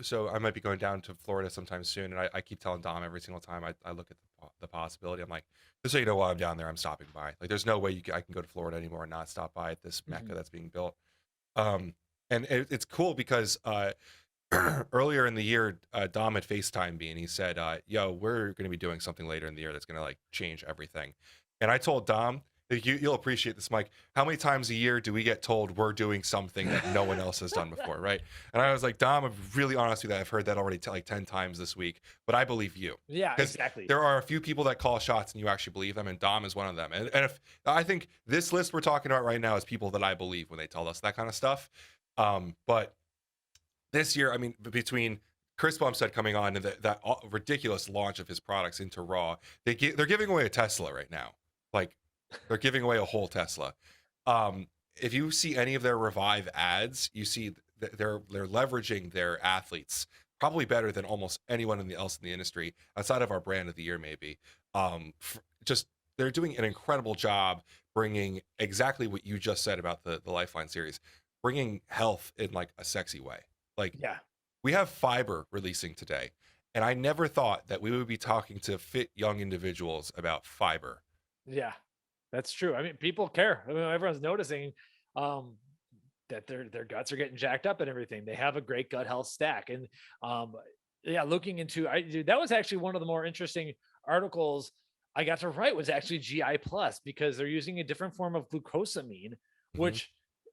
Speaker 2: so I might be going down to Florida sometime soon, and I keep telling Dom every single time I look at the possibility. I'm like, just so you know, while I'm down there, I'm stopping by. Like, there's no way I can go to Florida anymore and not stop by at this mecca
Speaker 1: Mhm.
Speaker 2: that's being built. Um, and it's cool because earlier in the year, Dom had FaceTime me and he said, "Yo, we're going to be doing something later in the year that's going to like change everything." And I told Dom, you'll appreciate this, Mike. How many times a year do we get told we're doing something that no one else has done before, right? And I was like, Dom, I'm really honest with you that I've heard that already like 10 times this week, but I believe you.
Speaker 1: Yeah,
Speaker 2: Because
Speaker 1: exactly.
Speaker 2: there are a few people that call shots and you actually believe them, and Dom is one of them. And if I think this list we're talking about right now is people that I believe when they tell us that kind of stuff. But this year, I mean, between Chris Bumstead coming on and that ridiculous launch of his products into Raw, they're giving away a Tesla right now. Like, they're giving away a whole Tesla. If you see any of their Revive ads, you see they're leveraging their athletes probably better than almost anyone else in the industry outside of our brand of the year, maybe. Just they're doing an incredible job bringing exactly what you just said about the Lifeline series, bringing health in like a sexy way. Like,
Speaker 1: Yeah.
Speaker 2: we have fiber releasing today, and I never thought that we would be talking to fit young individuals about fiber.
Speaker 1: Yeah, that's true. I mean, people care. I mean, everyone's noticing um, that their guts are getting jacked up and everything. They have a great gut health stack, and um, yeah, looking into dude, that was actually one of the more interesting articles I got to write, was actually GI Plus, because they're using a different form of glucosamine
Speaker 2: Mhm.
Speaker 1: which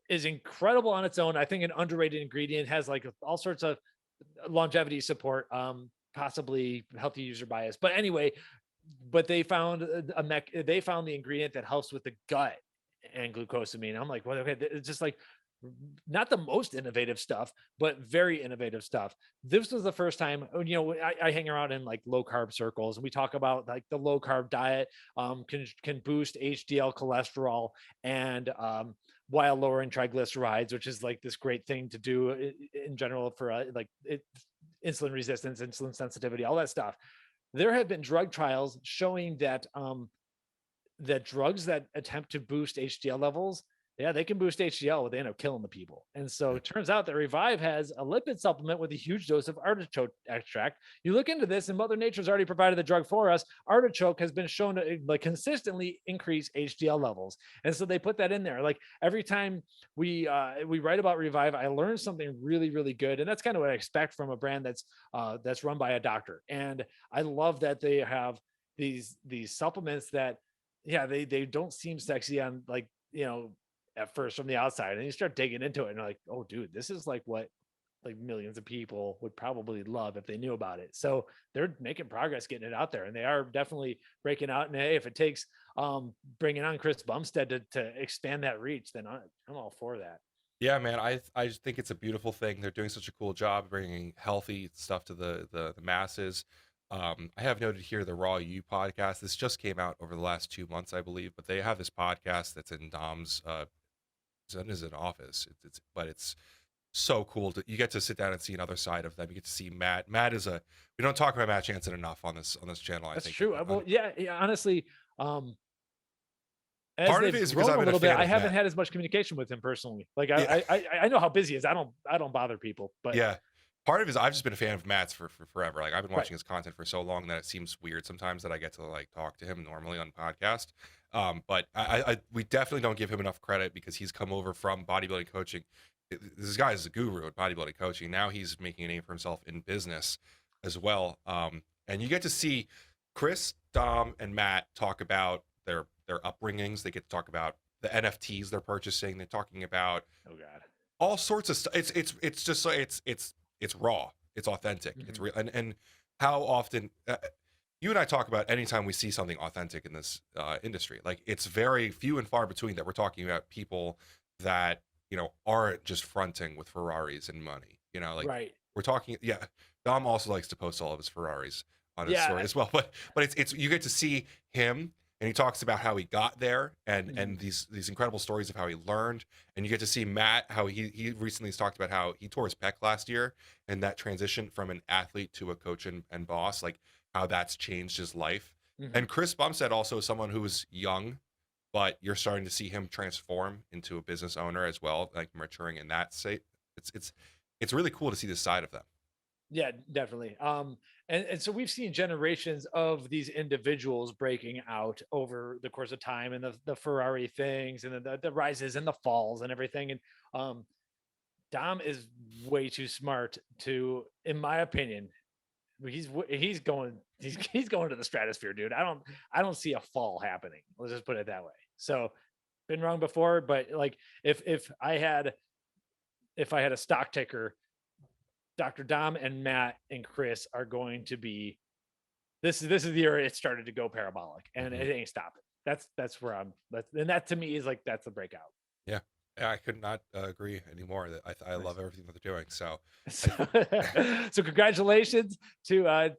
Speaker 1: is incredible on its own. I think an underrated ingredient, has like all sorts of longevity support, possibly healthy user bias. But anyway, but they found they found the ingredient that helps with the gut and glucosamine. I'm like, well, okay, it's just like not the most innovative stuff, but very innovative stuff. This was the first time, I hang around in like low carb circles, and we talk about like the low carb diet can boost HDL cholesterol, and while lowering triglycerides, which is like this great thing to do in general for insulin resistance, insulin sensitivity, all that stuff. There have been drug trials showing that that drugs that attempt to boost HDL levels, yeah, they can boost HDL, but they end up killing the people. And so
Speaker 2: Yeah.
Speaker 1: it turns out that Revive has a lipid supplement with a huge dose of artichoke extract. You look into this, and Mother Nature's already provided the drug for us. Artichoke has been shown to like consistently increase HDL levels, and so they put that in there. Like every time we write about Revive, I learn something really, really good, and that's kind of what I expect from a brand that's run by a doctor. And I love that they have these supplements that, yeah, they don't seem sexy on, like, at first from the outside, and you start digging into it and you're like, oh dude, this is like what like millions of people would probably love if they knew about it. So they're making progress getting it out there, and they are definitely breaking out. And hey, if it takes bringing on Chris Bumstead to expand that reach, then I'm all for that.
Speaker 2: Yeah, man, I just think it's a beautiful thing. They're doing such a cool job bringing healthy stuff to the masses. I have noted here the Raw U podcast. This just came out over the last 2 months, I believe, but they have this podcast that's in Dom's is an office. But it's so cool to you get to sit down and see another side of them. You get to see Matt. Matt is a we don't talk about Matt Jansen enough on this channel. I
Speaker 1: That's
Speaker 2: think
Speaker 1: true. Well, yeah, honestly, as
Speaker 2: part of it
Speaker 1: they've
Speaker 2: is because
Speaker 1: grown
Speaker 2: I've
Speaker 1: a
Speaker 2: been a
Speaker 1: little bit,
Speaker 2: fan
Speaker 1: I
Speaker 2: of
Speaker 1: haven't
Speaker 2: Matt.
Speaker 1: had as much communication with him personally. Like
Speaker 2: Yeah,
Speaker 1: I know how busy he is. I don't bother people, but
Speaker 2: yeah. Part of it is I've just been a fan of Matt's for forever. Like I've been
Speaker 1: right.
Speaker 2: watching his content for so long that it seems weird sometimes that I get to like talk to him normally on podcast. But we definitely don't give him enough credit because he's come over from bodybuilding coaching. This guy is a guru at bodybuilding coaching. Now he's making a name for himself in business as well. And you get to see Chris, Dom, and Matt talk about their upbringings. They get to talk about the NFTs they're purchasing. They're talking about
Speaker 1: Oh God.
Speaker 2: all sorts of stuff. It's just like it's raw. It's authentic. It's
Speaker 1: Mhm.
Speaker 2: real. And how often you and I talk about anytime we see something authentic in this industry, like it's very few and far between that we're talking about people that aren't just fronting with Ferraris and money. Like
Speaker 1: Right.
Speaker 2: we're talking. Yeah, Dom also likes to post all of his Ferraris on his
Speaker 1: Yeah.
Speaker 2: story as well. But it's you get to see him and he talks about how he got there and
Speaker 1: Mhm.
Speaker 2: these incredible stories of how he learned, and you get to see Matt how he recently has talked about how he tore his pec last year and that transition from an athlete to a coach and boss, like how that's changed his life.
Speaker 1: Mhm.
Speaker 2: And Chris Bumstead also is someone who is young, but you're starting to see him transform into a business owner as well, like maturing in that state. It's really cool to see this side of them.
Speaker 1: Yeah, definitely. And so we've seen generations of these individuals breaking out over the course of time, and the Ferrari things, and the rises and the falls and everything. And Dom is way too smart to, in my opinion, he's going to the stratosphere, dude. I don't see a fall happening. Let's just put it that way. So been wrong before, but like if I had a stock ticker, Dr. Dom and Matt and Chris are going to be this is the year it started to go parabolic, and
Speaker 2: Mhm.
Speaker 1: it ain't stopping. That's where and that to me is like that's the breakout.
Speaker 2: Yeah. Yeah, I could not agree anymore. That I
Speaker 1: Nice.
Speaker 2: love everything that they're doing. So, I
Speaker 1: So, so congratulations to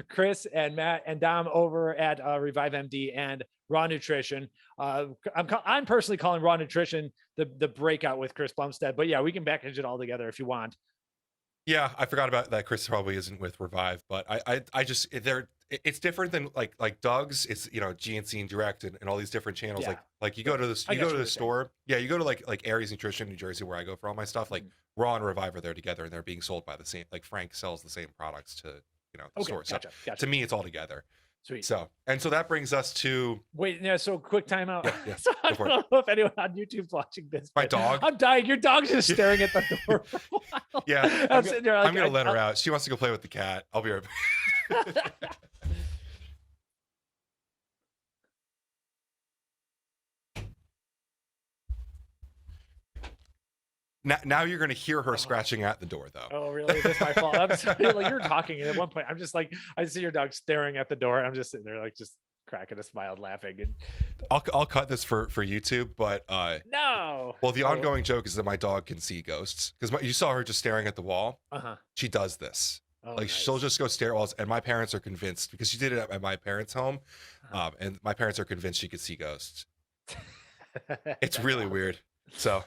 Speaker 1: Chris and Matt and Dom over at Revive MD and Raw Nutrition. I'm personally calling Raw Nutrition the breakout with Chris Bumstead, but yeah, we can package it all together if you want.
Speaker 2: yeah, I forgot about that. Chris probably isn't with Revive, but I just it's different than like Doug's. It's GNC and Direct and all these different channels.
Speaker 1: Yeah,
Speaker 2: Like you go
Speaker 1: right.
Speaker 2: to this,
Speaker 1: I
Speaker 2: you go
Speaker 1: got
Speaker 2: to
Speaker 1: you
Speaker 2: the
Speaker 1: what you're saying.
Speaker 2: store. Yeah, you go to like Aries Nutrition, New Jersey, where I go for all my stuff. Like
Speaker 1: Mhm.
Speaker 2: Raw and Revive are there together, and they're being sold by the same. Like Frank sells the same products to the
Speaker 1: Okay,
Speaker 2: store. So
Speaker 1: gotcha.
Speaker 2: to me, it's all together.
Speaker 1: Sweet.
Speaker 2: So that brings us to
Speaker 1: Wait, yeah, so quick timeout.
Speaker 2: yeah,
Speaker 1: So I
Speaker 2: go for it.
Speaker 1: don't know if anyone on YouTube's watching this,
Speaker 2: My
Speaker 1: but
Speaker 2: dog.
Speaker 1: I'm dying. Your dog's just staring at the door for a while.
Speaker 2: Yeah,
Speaker 1: I'm sitting there
Speaker 2: I'm
Speaker 1: like,
Speaker 2: gonna let her out. She wants to go play with the cat. I'll be right back. now you're gonna hear her scratching at the door though.
Speaker 1: Oh, really? That's my fault. I'm sorry. Like you're talking, and at one point, I'm just like, I see your dog staring at the door, and I'm just sitting there, like, just cracking a smile, laughing, and
Speaker 2: I'll cut this for YouTube, but
Speaker 1: no.
Speaker 2: well, the
Speaker 1: Oh,
Speaker 2: ongoing joke is that my dog can see ghosts because you saw her just staring at the wall.
Speaker 1: uh-huh.
Speaker 2: She does this.
Speaker 1: Oh,
Speaker 2: Like she'll
Speaker 1: nice.
Speaker 2: just go stare at walls, and my parents are convinced because she did it at my parents' home,
Speaker 1: Uh-huh.
Speaker 2: and my parents are convinced she could see ghosts. It's
Speaker 1: That's
Speaker 2: really
Speaker 1: awesome.
Speaker 2: weird. So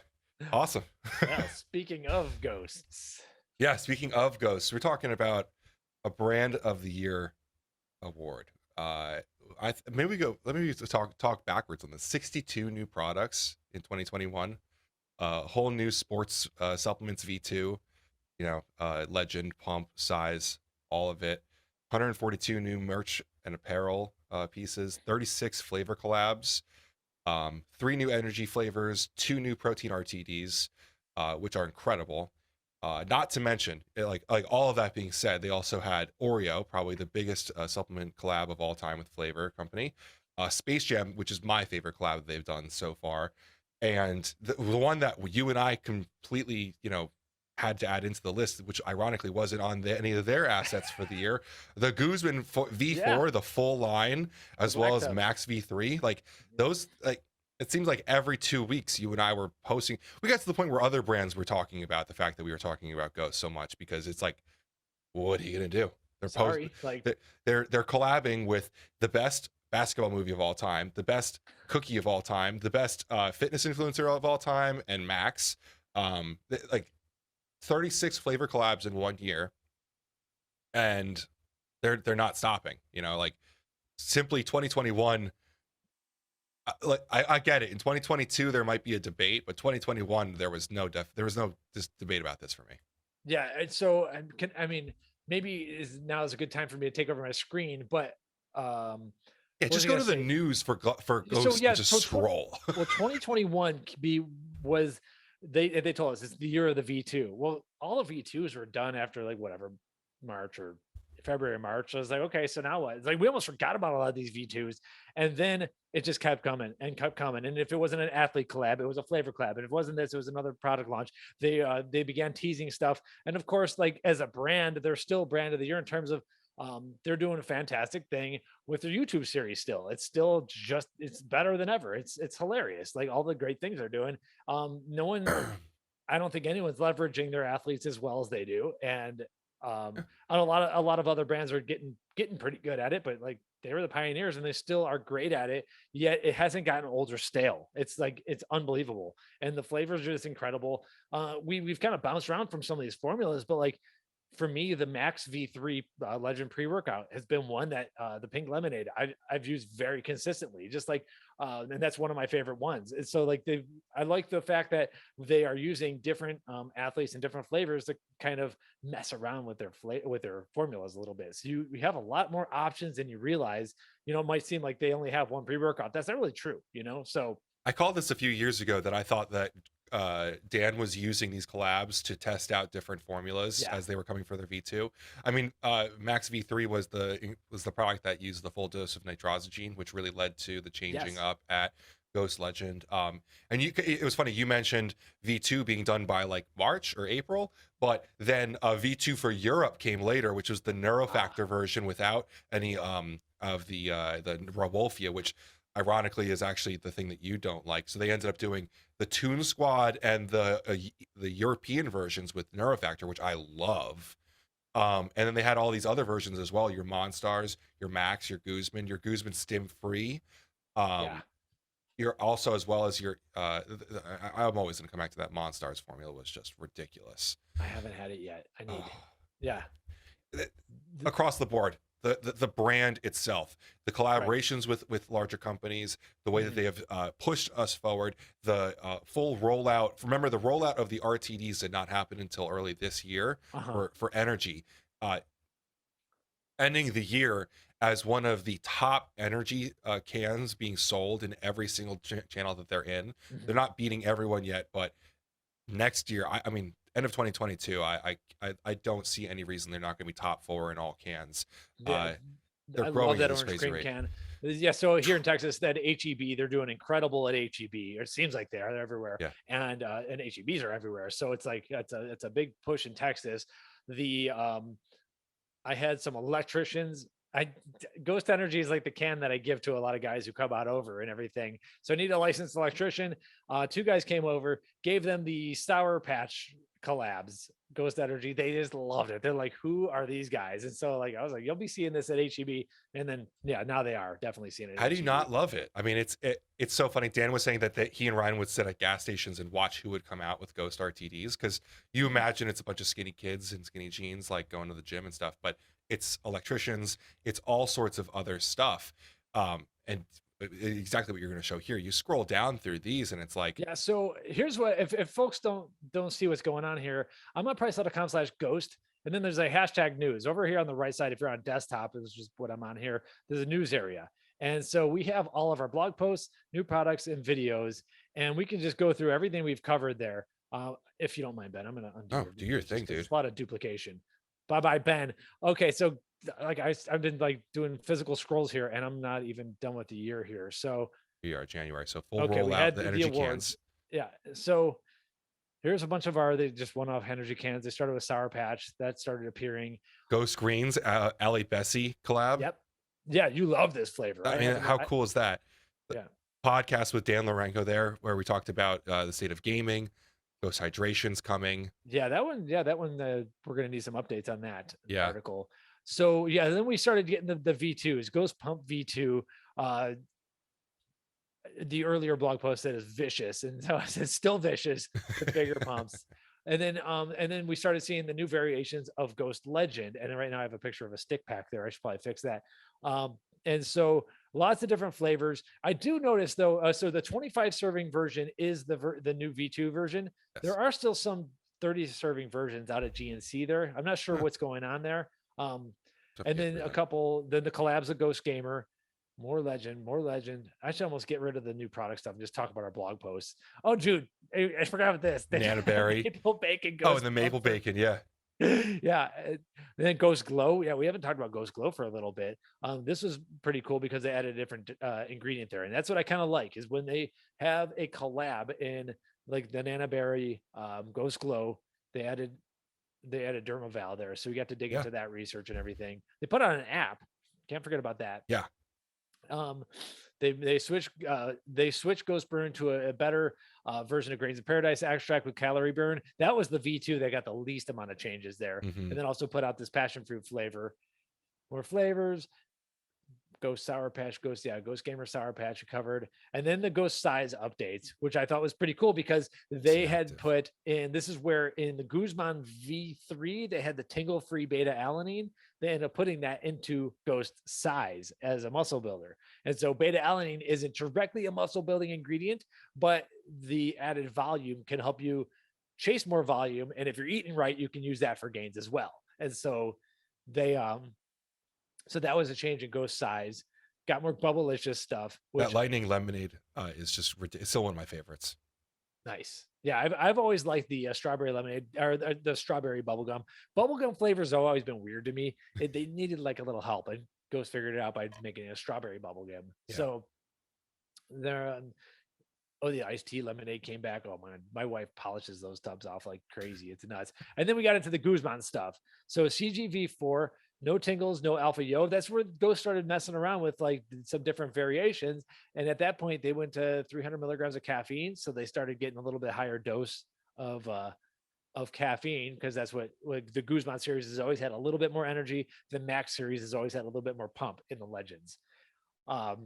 Speaker 2: awesome.
Speaker 1: Well, speaking of ghosts,
Speaker 2: Yeah. Speaking of ghosts, we're talking about a Brand of the Year award. Maybe we go. Let me just talk backwards on this. 62 new products in 2021. Whole new sports supplements V2. Legend, pump, size, all of it. 142 new merch and apparel pieces. 36 flavor collabs. 3 new energy flavors. 2 new protein RTDs, which are incredible. Not to mention, like all of that being said, they also had Oreo, probably the biggest supplement collab of all time with flavor company. Space Jam, which is my favorite collab they've done so far, and the one that you and I completely, had to add into the list, which ironically wasn't on any of their assets for the year. The Guzman V4,
Speaker 1: yeah,
Speaker 2: the full line,
Speaker 1: the
Speaker 2: as well
Speaker 1: black
Speaker 2: as
Speaker 1: tub.
Speaker 2: Max V3, like
Speaker 1: Mhm.
Speaker 2: those, like it seems like every 2 weeks you and I were posting. We got to the point where other brands were talking about the fact that we were talking about Ghost so much because it's like, what are you gonna do? They're post
Speaker 1: Sorry, like,
Speaker 2: they're collabing with the best basketball movie of all time, the best cookie of all time, the best fitness influencer of all time, and Max. Like 36 flavor collabs in 1 year, and they're not stopping. Like simply 2021. Like I get it. In 2022 there might be a debate, but 2021 there was no debate about this for me.
Speaker 1: yeah. And so, and I mean, maybe now is a good time for me to take over my screen, but
Speaker 2: Yeah,
Speaker 1: what was
Speaker 2: just
Speaker 1: I
Speaker 2: go
Speaker 1: gonna
Speaker 2: to the
Speaker 1: say?
Speaker 2: news for
Speaker 1: So
Speaker 2: Ghost and
Speaker 1: yeah,
Speaker 2: just
Speaker 1: so
Speaker 2: scroll.
Speaker 1: well, 2021 was they told us it's the year of the V2. Well, all of V2s were done after like whatever March or February, March. I was like, okay, so now what? It's like we almost forgot about a lot of these V2s, and then it just kept coming and kept coming. And if it wasn't an athlete collab, it was a flavor collab, and if it wasn't this, it was another product launch. They began teasing stuff, and of course, like as a brand, they're still brand of the year in terms of they're doing a fantastic thing with their YouTube series still. It's still just it's better than ever. It's hilarious. Like all the great things they're doing. No one I don't think anyone's leveraging their athletes as well as they do. And a lot of other brands are getting pretty good at it, but like they were the pioneers and they still are great at it. Yet it hasn't gotten old or stale. It's like it's unbelievable. And the flavors are just incredible. We've kind of bounced around from some of these formulas, but like for me, the Max V3 Legend pre-workout has been one that the pink lemonade I've used very consistently, just like, and that's one of my favorite ones. And so like I like the fact that they are using different athletes and different flavors to kind of mess around with with their formulas a little bit. So you have a lot more options than you realize. It might seem like they only have one pre-workout. That's not really true. So
Speaker 2: I called this a few years ago that I thought that Dan was using these collabs to test out different formulas
Speaker 1: yeah,
Speaker 2: as they were coming for their V2. I mean, Max V3 was the product that used the full dose of nitrosogene, which really led to the changing
Speaker 1: yes,
Speaker 2: up at Ghost Legend. And it was funny you mentioned V2 being done by like March or April, but then V2 for Europe came later, which was the
Speaker 1: ah,
Speaker 2: neurofactor version without any of the Rowolfia, which ironically is actually the thing that you don't like. So they ended up doing the Toon Squad and the European versions with Neurofactor, which I love. And then they had all these other versions as well: your Monstars, your Max, your Guzman Stim Free.
Speaker 1: yeah.
Speaker 2: Um, you're also as well as your. I'm always going to come back to that Monstars formula was just ridiculous.
Speaker 1: I haven't had it yet. I need, yeah, th-
Speaker 2: Across the board, the brand itself, the
Speaker 1: right.
Speaker 2: collaborations with larger companies, the way that
Speaker 1: Mhm.
Speaker 2: they have pushed us forward, the full rollout. Remember, the rollout of the RTDs did not happen until early this year
Speaker 1: Uh-huh.
Speaker 2: for energy. Uh, Ending the year as one of the top energy cans being sold in every single channel that they're in. They're
Speaker 1: Mhm.
Speaker 2: not beating everyone yet, but next year, I mean, end of 2022, I don't see any reason they're not going to be top four in all cans.
Speaker 1: Yeah,
Speaker 2: Uh, They're
Speaker 1: I love
Speaker 2: growing at
Speaker 1: that
Speaker 2: this
Speaker 1: orange
Speaker 2: crazy
Speaker 1: cream
Speaker 2: rate.
Speaker 1: can. Yeah, so here in Texas, that HEB, they're doing incredible at HEB. Or it seems like they are. They're everywhere,
Speaker 2: Yeah.
Speaker 1: and HEBs are everywhere. So it's like it's a big push in Texas. The I had some electricians. I Ghost Energy is like the can that I give to a lot of guys who come out over and everything. So I need a licensed electrician. Two guys came over, gave them the Sour Patch collabs, Ghost Energy. They just loved it. They're like, "Who are these guys?" And so like I was like, "You'll be seeing this at HEB." And then yeah, now they are definitely seeing it
Speaker 2: How
Speaker 1: at
Speaker 2: do you
Speaker 1: HEB.
Speaker 2: not love it? I mean, it's so funny. Dan was saying that he and Ryan would sit at gas stations and watch who would come out with Ghost RTDs, because you imagine it's a bunch of skinny kids in skinny jeans like going to the gym and stuff, but it's electricians, it's all sorts of other stuff. And exactly what you're going to show here. You scroll down through these and it's like,
Speaker 1: Yeah. So here's what if folks don't see what's going on here, I'm on pricelow.com/ghost. And then there's a hashtag news over here on the right side. If you're on desktop, it's just what I'm on here. There's a news area. And so we have all of our blog posts, new products, and videos. And we can just go through everything we've covered there. If you don't mind, Ben, I'm going to undo
Speaker 2: oh,
Speaker 1: your
Speaker 2: do your
Speaker 1: videos
Speaker 2: thing,
Speaker 1: just 'cause
Speaker 2: dude.
Speaker 1: it's a lot of duplication. Bye bye, Ben. Okay. So like I've been like doing physical scrolls here and I'm not even done with the year here. So
Speaker 2: We are January, so full
Speaker 1: okay, we
Speaker 2: rollout of
Speaker 1: had
Speaker 2: the
Speaker 1: the
Speaker 2: energy
Speaker 1: awards.
Speaker 2: cans.
Speaker 1: Yeah. So here's a bunch of our they just one-off energy cans. They started with Sour Patch. That started appearing.
Speaker 2: Ghost Greens, Ali Bessie collab.
Speaker 1: Yep. Yeah, you love this flavor.
Speaker 2: I
Speaker 1: I
Speaker 2: mean,
Speaker 1: haven't.
Speaker 2: how cool is that? The
Speaker 1: Yeah.
Speaker 2: podcast with Dan Lorenko there, where we talked about the state of gaming, Ghost Hydration's coming.
Speaker 1: Yeah, that one. Yeah, that one. We're gonna need some updates on that
Speaker 2: Yeah.
Speaker 1: article. So yeah, then we started getting the V2s, Ghost Pump V2. The earlier blog post said is vicious, and so it's still vicious with bigger pumps. And then we started seeing the new variations of Ghost Legend. And right now I have a picture of a stick pack there. I should probably fix that. And so lots of different flavors. I do notice though, so the 25 serving version is the new V2 version.
Speaker 2: Yes.
Speaker 1: There are still some 30 serving versions out at GNC there. I'm not sure what's going on there. And then then the collabs of Ghost Gamer, more legend, more legend. I should almost get rid of the new product stuff and just talk about our blog posts. Oh, dude, I forgot about this.
Speaker 2: Banana berry.
Speaker 1: Maple bacon.
Speaker 2: Oh, and the maple bacon, yeah.
Speaker 1: Yeah. And then Ghost Glow. Yeah, we haven't talked about Ghost Glow for a little bit. This was pretty cool because they added a different ingredient there. And that's what I kind of like is when they have a collab in like the Nana Berry Ghost Glow, they added Dermaval there. So we got to dig into that research and everything. They put on an app. Can't forget about that.
Speaker 2: Yeah.
Speaker 1: They switched Ghost Burn to a better version of Grains of Paradise extract with calorie burn. That was the V2 that got the least amount of changes there. And then also put out this passion fruit flavor. More flavors. Ghost Sour Patch, Ghost Gamer Sour Patch covered. And then the Ghost size updates, which I thought was pretty cool because they had put in, this is where in the Guzman V3, they had the tingle free beta alanine. They ended up putting that into Ghost size as a muscle builder. And so beta alanine isn't directly a muscle building ingredient, but the added volume can help you chase more volume. And if you're eating right, you can use that for gains as well. And so so that was a change in Ghost size. Got more bubblicious stuff.
Speaker 2: That lightning lemonade is just it's still one of my favorites.
Speaker 1: Nice. Yeah, I've always liked the strawberry lemonade or the strawberry bubblegum. Bubblegum flavors have always been weird to me. They needed like a little help. And Ghost figured it out by making a strawberry bubblegum. Yeah. So there. The iced tea lemonade came back. Oh man, my wife polishes those tubs off like crazy. It's nuts. And then we got into the Guzman stuff. So CGV4, no tingles, no alpha yo. That's where Ghost started messing around with like some different variations. And at that point, they went to 300 milligrams of caffeine. So they started getting a little bit higher dose of caffeine because that's what the Guzman series has always had a little bit more energy. The Max series has always had a little bit more pump in the Legends.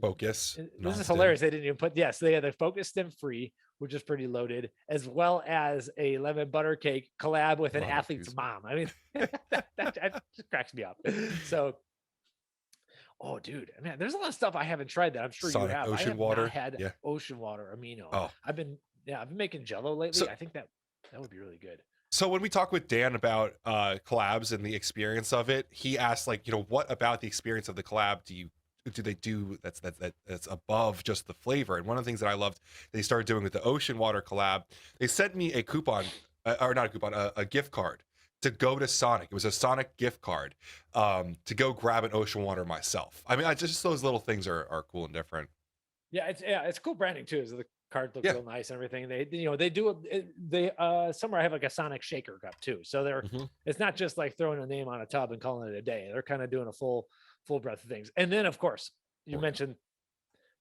Speaker 2: Focus.
Speaker 1: This is hilarious. They didn't even put so they had the Focus Stem Free, which is pretty loaded, as well as a lemon butter cake collab with an athlete's mom. I mean, that just cracks me up. So, oh, dude, man, there's a lot of stuff I haven't tried that I'm sure you have.
Speaker 2: Ocean
Speaker 1: I have
Speaker 2: water.
Speaker 1: not had ocean water amino.
Speaker 2: Oh,
Speaker 1: I've been making Jello lately. So, I think that would be really good.
Speaker 2: So when we talk with Dan about collabs and the experience of it, he asked like, what about the experience of the collab do they do that's above just the flavor? And one of the things that I loved they started doing with the ocean water collab, they sent me a coupon or not a coupon, a gift card to go to Sonic. It was a Sonic gift card to go grab an ocean water myself. I mean, I just those little things are cool and different.
Speaker 1: It's cool branding too. So the cards look
Speaker 2: Yeah.
Speaker 1: real nice and everything. They do they somewhere I have like a Sonic shaker cup too. So
Speaker 2: Mhm.
Speaker 1: it's not just like throwing a name on a tub and calling it a day. They're kind of doing a full breadth of things. And then of course you
Speaker 2: Oreo.
Speaker 1: mentioned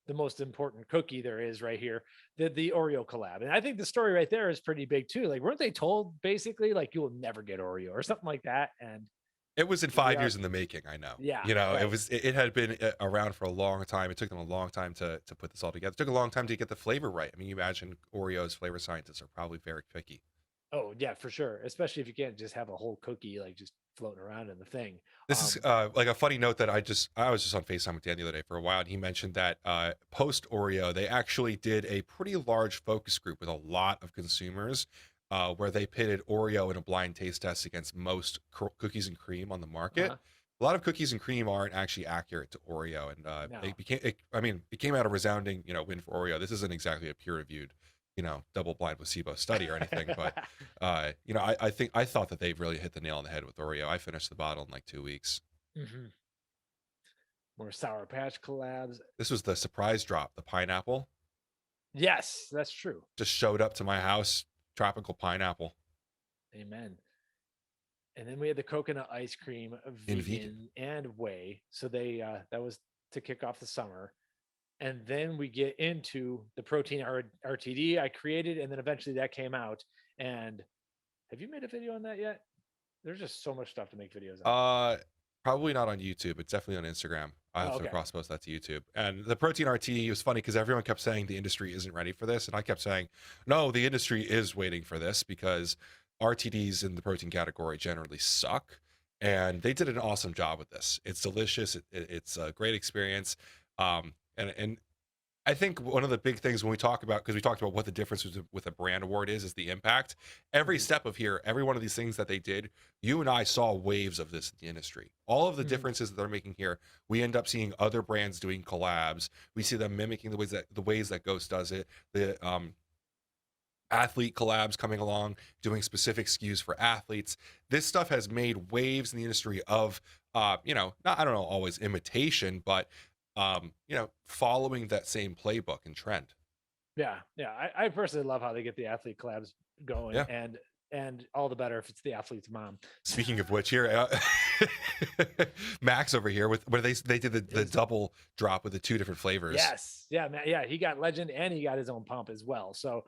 Speaker 1: the most important cookie there is right here, the Oreo collab. And I think the story right there is pretty big too. Like, weren't they told basically like you will never get Oreo or something like that? And
Speaker 2: It was in
Speaker 1: here we
Speaker 2: 5
Speaker 1: are.
Speaker 2: years in the making, I know.
Speaker 1: Yeah,
Speaker 2: You know,
Speaker 1: right.
Speaker 2: it had been around for a long time. It took them a long time to put this all together. It took a long time to get the flavor right. I mean, you imagine Oreo's flavor scientists are probably very picky.
Speaker 1: Oh yeah, for sure. Especially if you can't just have a whole cookie like just floating around in the thing.
Speaker 2: This is like a funny note that I was just on FaceTime with Dan the other day for a while, and he mentioned that post Oreo, they actually did a pretty large focus group with a lot of consumers, where they pitted Oreo in a blind taste test against most cookies and cream on the market.
Speaker 1: Uh-huh.
Speaker 2: A lot of cookies and cream aren't actually accurate to Oreo, and
Speaker 1: No.
Speaker 2: I mean, it came out a resounding win for Oreo. This isn't exactly a peer reviewed double blind placebo study or anything, but I thought that they really hit the nail on the head with Oreo. I finished the bottle in like 2 weeks.
Speaker 1: Mhm. More Sour Patch collabs.
Speaker 2: This was the surprise drop. The pineapple
Speaker 1: Yes, that's true.
Speaker 2: just showed up to my house. Tropical pineapple
Speaker 1: Amen. And then we had the coconut ice cream,
Speaker 2: in
Speaker 1: vegan and whey. So that was to kick off the summer. And then we get into the protein RTD I created, and then eventually that came out. And have you made a video on that yet? There's just so much stuff to make videos on.
Speaker 2: Probably not on YouTube. It's definitely on Instagram. I have
Speaker 1: Oh,
Speaker 2: to
Speaker 1: okay.
Speaker 2: cross post that to YouTube. And the protein RTD was funny because everyone kept saying the industry isn't ready for this, and I kept saying, no, the industry is waiting for this because RTDs in the protein category generally suck, and they did an awesome job with this. It's delicious. It's a great experience. And I think one of the big things when we talk about, because we talked about what the difference with a brand award is the impact. Every
Speaker 1: Mhm.
Speaker 2: step of here, every one of these things that they did, you and I saw waves of this in the industry. All of the
Speaker 1: Mhm.
Speaker 2: differences that they're making here, we end up seeing other brands doing collabs. We see them mimicking the ways that Ghost does it. The athlete collabs coming along, doing specific SKUs for athletes. This stuff has made waves in the industry of, not, I don't know, always imitation, but following that same playbook and trend.
Speaker 1: Yeah, yeah. I personally love how they get the athlete collabs going,
Speaker 2: Yeah.
Speaker 1: and all the better if it's the athlete's mom.
Speaker 2: Speaking of which, here, Max over here with where they did the double drop with the 2 different flavors.
Speaker 1: Yes, yeah, man, yeah. He got legend and he got his own pump as well. So,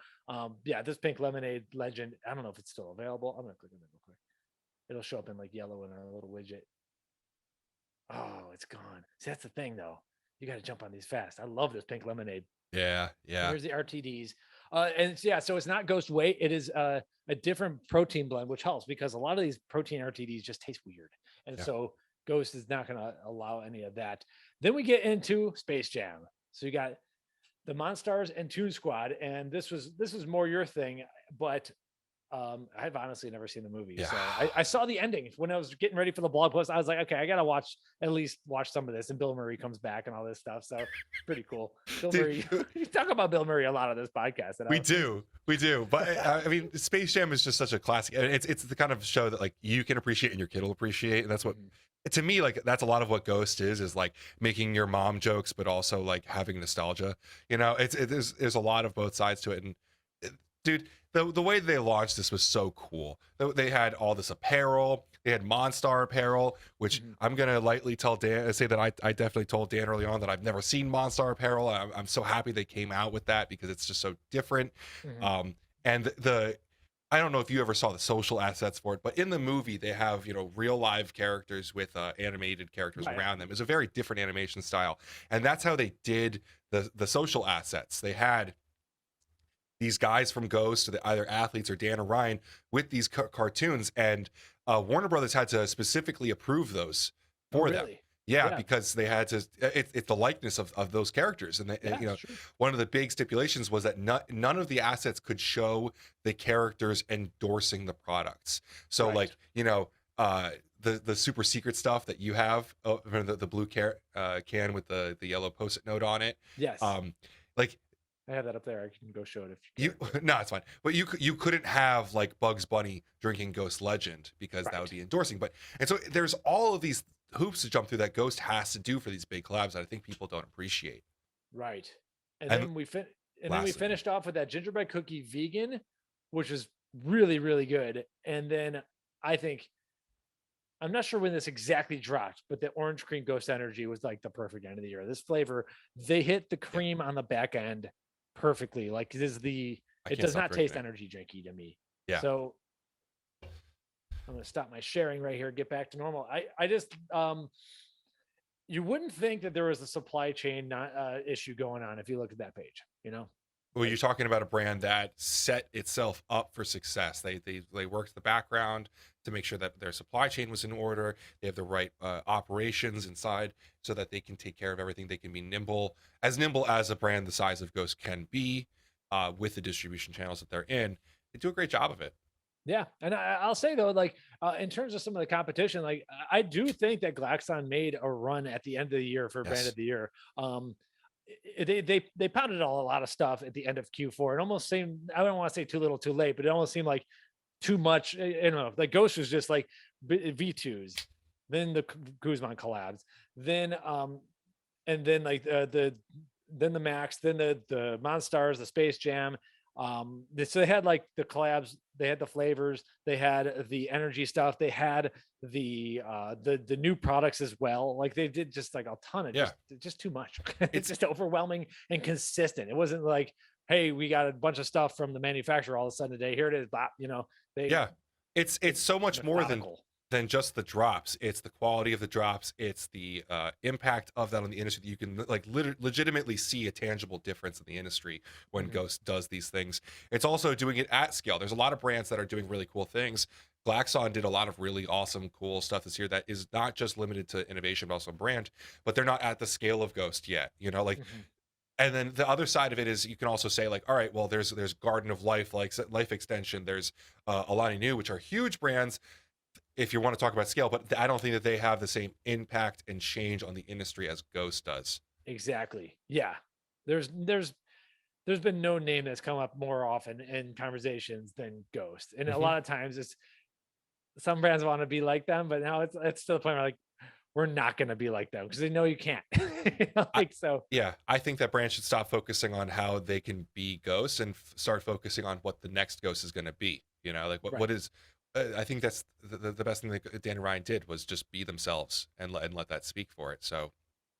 Speaker 1: yeah, this pink lemonade legend. I don't know if it's still available. I'm gonna click on it real quick. It'll show up in like yellow in our little widget. Oh, it's gone. See, that's the thing though. You got to jump on these fast. I love this pink lemonade.
Speaker 2: Yeah, yeah,
Speaker 1: Here's the RTDs. Yeah, so it's not Ghost Whey. It is a different protein blend, which helps because a lot of these protein RTDs just taste weird. And
Speaker 2: yeah.
Speaker 1: so Ghost is not going to allow any of that. Then we get into Space Jam. So you got the Monstars and Toon Squad, and this was more your thing, but I've honestly never seen the movie.
Speaker 2: Yeah.
Speaker 1: So I saw the ending when I was getting ready for the blog post. I was like, okay, I gotta at least watch some of this. And Bill Murray comes back and all this stuff. So pretty cool. Bill Murray, you talk about Bill Murray a lot on this podcast.
Speaker 2: We do. But I mean, Space Jam is just such a classic. It's the kind of show that like you can appreciate and your kid will appreciate, and that's what. To me, like that's a lot of what Ghost is like making your mom jokes, but also like having nostalgia. There's a lot of both sides to it, and dude, the way they launched this was so cool. They had all this apparel. They had Monstar apparel, which I'm gonna lightly tell Dan, say that I definitely told Dan early on that I've never seen Monstar apparel. I'm so happy they came out with that because it's just so different. And I don't know if you ever saw the social assets for it, but in the movie they have real live characters with animated characters around them. It's a very different animation style, and that's how they did the social assets. They had these guys from Ghost, either athletes or Dan or Ryan, with these cartoons, and Warner Brothers had to specifically approve those for them. Yeah, because they had to. It's the likeness of those characters, and one of the big stipulations was that none of the assets could show the characters endorsing the products. So, the super secret stuff that you have, the blue can with the yellow Post-it note on it.
Speaker 1: Yes. I have that up there. I can go show it if
Speaker 2: You
Speaker 1: you care.
Speaker 2: no, it's fine. But you couldn't have like Bugs Bunny drinking Ghost Legend because that would
Speaker 1: Right.
Speaker 2: be endorsing. But and so there's all of these hoops to jump through that Ghost has to do for these big collabs that I think people don't appreciate.
Speaker 1: Right. And
Speaker 2: And
Speaker 1: then we
Speaker 2: lastly,
Speaker 1: finished off with that gingerbread cookie vegan, which was really, really good. And then I think I'm not sure when this exactly dropped, but the orange cream ghost energy was like the perfect end of the year. This flavor, they hit the
Speaker 2: yeah,
Speaker 1: cream on the back end perfectly. Like
Speaker 2: I
Speaker 1: it
Speaker 2: can't
Speaker 1: does
Speaker 2: stop
Speaker 1: not
Speaker 2: drinking
Speaker 1: taste
Speaker 2: it.
Speaker 1: energy drinky to me.
Speaker 2: Yeah.
Speaker 1: So I'm going to stop my sharing right here, get back to normal. I just, you wouldn't think that there was a supply chain issue going on if you look at that page,
Speaker 2: Well, you're
Speaker 1: like,
Speaker 2: talking about a brand that set itself up for success. They worked the background to make sure that their supply chain was in order. They have the right operations inside so that they can take care of everything. They can be nimble as a brand the size of Ghost can be, with the distribution channels that they're in. They do a great job of it.
Speaker 1: yeah. And I'll say though, like in terms of some of the competition, like I do think that Glaxon made a run at the end of the year for brand
Speaker 2: Yes.
Speaker 1: of the year. They pounded a lot of stuff at the end of Q4. It almost seemed, I don't want to say too little, too late, but it almost seemed like too much. You know, like Ghost was just like V2s, then the Guzman collabs, then and then like then the Max, then the Monstars, the Space Jam. So they had like the collabs, they had the flavors, they had the energy stuff, they had the new products as well. Like they did just like a ton of
Speaker 2: Yeah.
Speaker 1: just too much. It's
Speaker 2: It's
Speaker 1: just overwhelming and consistent. It wasn't like, hey, we got a bunch of stuff from the manufacturer all of a sudden today. Here it is. Blah, they
Speaker 2: yeah. It's so much more
Speaker 1: methodical.
Speaker 2: than just the drops. It's the quality of the drops. It's the impact of that on the industry. That you can like legitimately see a tangible difference in the industry when
Speaker 1: Mhm.
Speaker 2: Ghost does these things. It's also doing it at scale. There's a lot of brands that are doing really cool things. Glaxon did a lot of really awesome, cool stuff this year that is not just limited to innovation, but also brand. But they're not at the scale of Ghost yet. Like,
Speaker 1: Mhm.
Speaker 2: and then the other side of it is you can also say like, all right, well, there's Garden of Life, like Life Extension. There's Alani Nu, which are huge brands if you want to talk about scale, but I don't think that they have the same impact and change on the industry as Ghost does.
Speaker 1: Exactly. Yeah. There's there's there's been no name that's come up more often in conversations than Ghost. And a
Speaker 2: Hmm.
Speaker 1: lot of times it's some brands want to be like them, but now it's to the point where like we're not going to be like them because they know you can't.
Speaker 2: I,
Speaker 1: Like so.
Speaker 2: yeah, I think that brands should stop focusing on how they can be Ghost and start focusing on what the next Ghost is going to be. Like what
Speaker 1: Right.
Speaker 2: is. I think that's the best thing that Dan and Ryan did was just be themselves and let that speak for it. So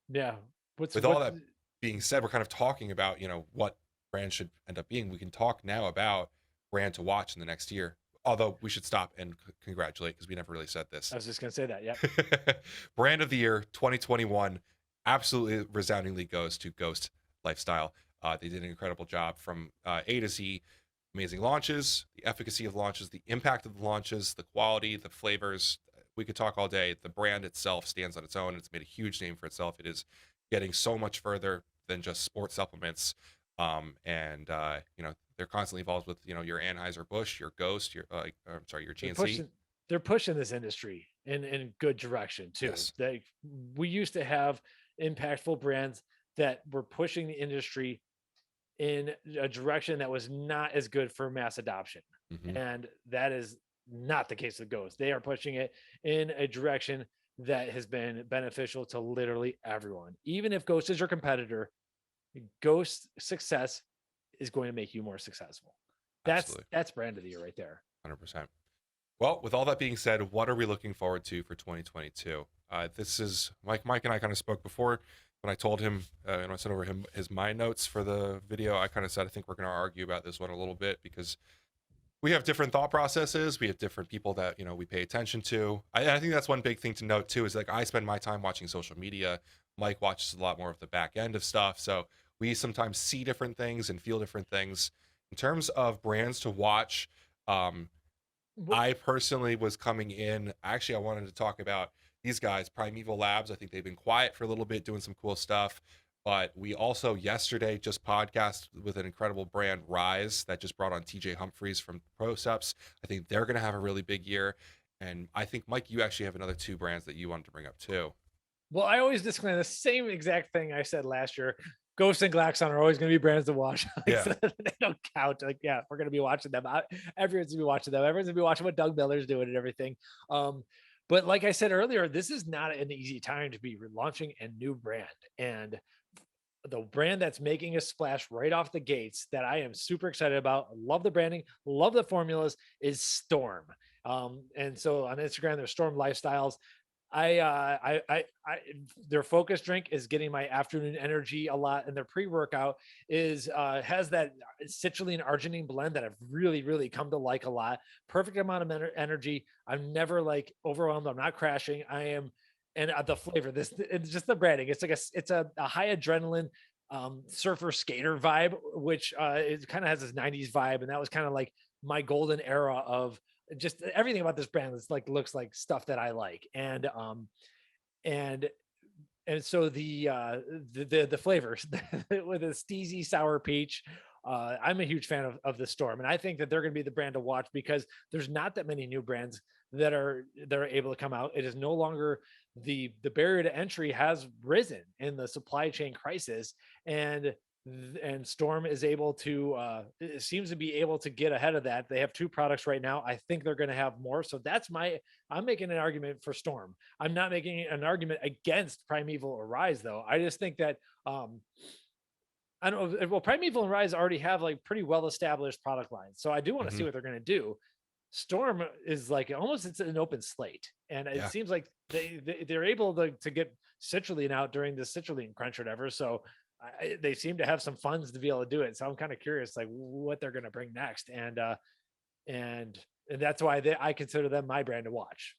Speaker 1: Yeah. What's
Speaker 2: with all
Speaker 1: what?
Speaker 2: that being said, we're kind of talking about what brands should end up being. We can talk now about brand to watch in the next year. Although we should stop and congratulate because we never really said
Speaker 1: I
Speaker 2: this.
Speaker 1: was just going to say that. Yep.
Speaker 2: Brand of the year 2021 absolutely resoundingly goes to Ghost Lifestyle. They did an incredible job from A to Z. Amazing launches, the efficacy of launches, the impact of the launches, the quality, the flavors. We could talk all day. The brand itself stands on its own. It's made a huge name for itself. It is getting so much further than just sports supplements. And they're constantly involved with your Anheuser Busch, your Ghost, I'm sorry, your
Speaker 1: They're
Speaker 2: GNC.
Speaker 1: pushing this industry in good direction too.
Speaker 2: Yes.
Speaker 1: They We used to have impactful brands that were pushing the industry in a direction that was not as good for mass adoption.
Speaker 2: Hmm.
Speaker 1: And that is not the case with Ghost. They are pushing it in a direction that has been beneficial to literally everyone. Even if Ghost is your competitor, Ghost success is going to make you more successful.
Speaker 2: Absolutely.
Speaker 1: That's brand of the year right there.
Speaker 2: 100%. Well, with all that being said, what are we looking forward to for 2022? This is Mike and I kind of spoke before when I told him, and I sent over him his mind notes for the video. I kind of said, I think we're going to argue about this one a little bit because we have different thought processes. We have different people that, we pay attention to. I think that's one big thing to note too, is like I spend my time watching social media. Mike watches a lot more of the back end of stuff. So we sometimes see different things and feel different things. In terms of brands to watch, um,
Speaker 1: What,
Speaker 2: I personally was coming in. Actually, I wanted to talk about these guys, Primeval Labs. I think they've been quiet for a little bit, doing some cool stuff. But we also yesterday just podcast with an incredible brand, Rise, that just brought on TJ Humphreys from Proceps. I think they're going to have a really big year. And I think, Mike, you actually have another two brands that you wanted to bring up too.
Speaker 1: well, I always disclaim the same exact thing I said last year. Ghost and Glaxon are always going to be brands to watch. Like,
Speaker 2: Yeah.
Speaker 1: so they don't count. Like, yeah, we're going to be watching them. Everyone's going to be watching them. Everyone's going to be watching what Doug Miller's doing and everything. But like I said earlier, this is not an easy time to be launching a new brand. And the brand that's making a splash right off the gates that I am super excited about, love the branding, love the formulas, is Storm. And so on Instagram, there's Storm Lifestyles. Their focus drink is getting my afternoon energy a lot, and their pre-workout is has that citrulline arginine blend that I've really come to like a lot. Perfect amount of energy. I'm never like overwhelmed. I'm not crashing. I am, and the flavor, this it's just the branding. It's like a high adrenaline surfer skater vibe, which it kind of has this 90s vibe, and that was kind of like my golden era of just everything about this brand is like looks like stuff that I like. And so the flavors with a steezy sour peach, I'm a huge fan of the Storm, and I think that they're going to be the brand to watch because there's not that many new brands that are able to come out. It is no longer the barrier to entry has risen in the supply chain crisis, and Storm is able to it seems to be able to get ahead of that. They have 2 products right now. I think they're going to have more. So I'm making an argument for Storm. I'm not making an argument against Primeval or Rise though. I just think that I don't know. Well, Primeval and Rise already have like pretty well established product lines. So I do want to see
Speaker 2: Mhm.
Speaker 1: what they're going to do. Storm is like almost it's an open slate, and it
Speaker 2: Yeah.
Speaker 1: seems like they're able to get citrulline out during the citrulline crunch or whatever. So they seem to have some funds to be able to do it. So I'm kind of curious, like what they're going to bring next, and that's why I consider them my brand to watch.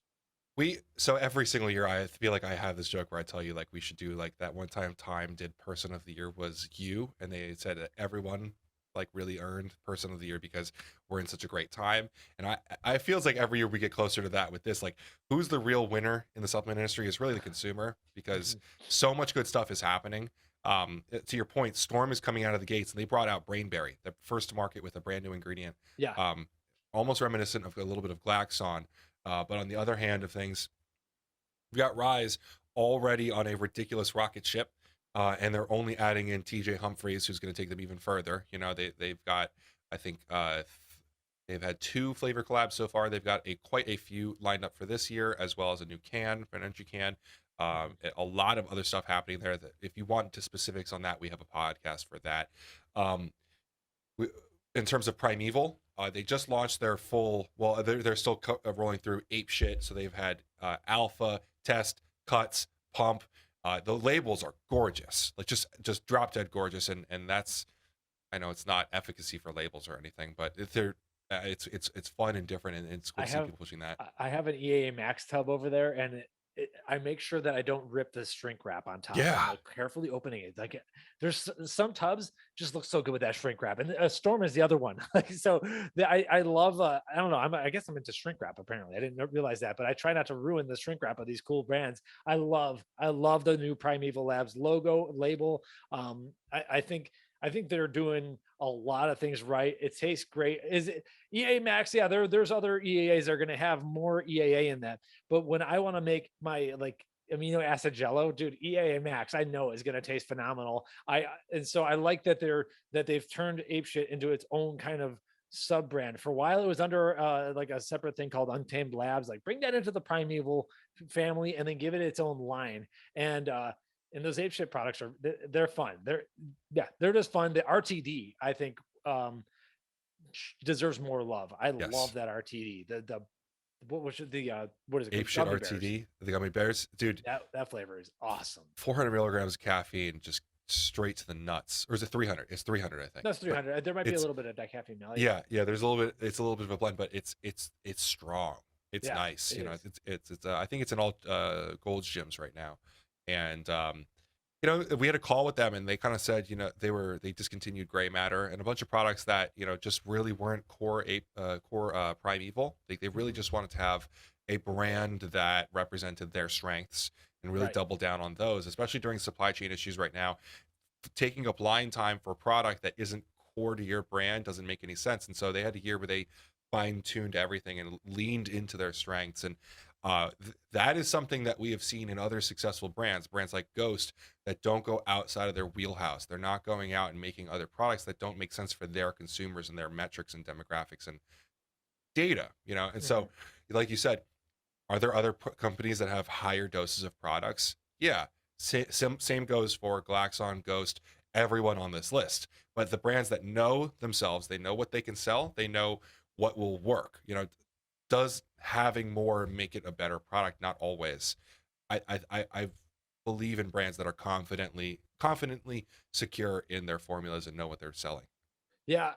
Speaker 2: So every single year I feel like I have this joke where I tell you like we should do like that one time did person of the year was you, and they said that everyone like really earned person of the year because we're in such a great time. And I feels like every year we get closer to that with this, like who's the real winner in the supplement industry is really the consumer, because
Speaker 1: Mhm.
Speaker 2: so much good stuff is happening. To your point, Storm is coming out of the gates and they brought out Brainberry, the first to market with a brand new ingredient.
Speaker 1: Yeah.
Speaker 2: um Almost reminiscent of a little bit of Glaxon. But on the other hand of things, we've got Rise already on a ridiculous rocket ship, and they're only adding in TJ Humphries, who's going to take them even further. You know, they've got, I think, they've had 2 flavor collabs so far. They've got quite a few lined up for this year, as well as a new can, an energy can.
Speaker 1: Mhm.
Speaker 2: A lot of other stuff happening there. That if you want to specifics on that, we have a podcast for that. Um, we, in terms of Primeval, they just launched their full. Well, they're still rolling through ape shit. So they've had alpha, test, cuts, pump. The labels are gorgeous, like just drop dead gorgeous, and that's, I know it's not efficacy for labels or anything, but it's fun and different, and it's cool
Speaker 1: I
Speaker 2: to see
Speaker 1: have
Speaker 2: people pushing that.
Speaker 1: I have an EAA Max tub over there, and I make sure that I don't rip the shrink wrap on top. I'm
Speaker 2: Yeah,
Speaker 1: like carefully opening it. Like there's some tubs just look so good with that shrink wrap, and Storm is the other one. Like so, I love. I don't know. I guess I'm into shrink wrap. Apparently, I didn't realize that, but I try not to ruin the shrink wrap of these cool brands. I love the new Primeval Labs logo label. I think they're doing a lot of things right. It tastes great. Is it EA Max? Yeah, there's other EAAs that are going to have more EAA in that. But when I want to make my like amino acid jello, dude, EAA Max, I know is going to taste phenomenal. And so I like that they've turned apeshit into its own kind of sub brand. For a while, it was under like a separate thing called Untamed Labs. Like bring that into the Primeval family and then give it its own line. And those apeshit products they're fun. They're just fun. The RTD, I think, deserves more love. I love
Speaker 2: yes.
Speaker 1: that RTD. The what was it, the what is it
Speaker 2: Ape
Speaker 1: called?
Speaker 2: shit
Speaker 1: Gummy bears.
Speaker 2: RTD, the gummy bears, dude.
Speaker 1: That flavor is awesome.
Speaker 2: 400 milligrams of caffeine, just straight to the nuts. Or is it 300? It's 300, I think.
Speaker 1: That's
Speaker 2: But
Speaker 1: 300. There might be a
Speaker 2: it's
Speaker 1: little bit of dicaffeine malate.
Speaker 2: yeah. There's a little bit. It's a little bit of a blend, but it's strong. It's
Speaker 1: Yeah,
Speaker 2: nice.
Speaker 1: it
Speaker 2: You know,
Speaker 1: is.
Speaker 2: it's. I think it's in all Gold's gyms right now, and you know, we had a call with them, and they kind of said, you know, they discontinued Gray Matter and a bunch of products that, you know, just really weren't core Primeval. They really
Speaker 1: Mhm.
Speaker 2: just wanted to have a brand that represented their strengths and really
Speaker 1: Right.
Speaker 2: double down on those, especially during supply chain issues right now. Taking up line time for a product that isn't core to your brand doesn't make any sense. And so they had a year where they fine tuned everything and leaned into their strengths. And That is something that we have seen in other successful brands like Ghost, that don't go outside of their wheelhouse. They're not going out and making other products that don't make sense for their consumers and their metrics and demographics and data, you know. And
Speaker 1: Mhm.
Speaker 2: so, like you said, are there other companies that have higher doses of products? Yeah. Same goes for Glaxon, Ghost, everyone on this list. But the brands that know themselves, they know what they can sell, they know what will work. You know, does having more make it a better product? Not always. I believe in brands that are confidently secure in their formulas and know what they're selling.
Speaker 1: Yeah,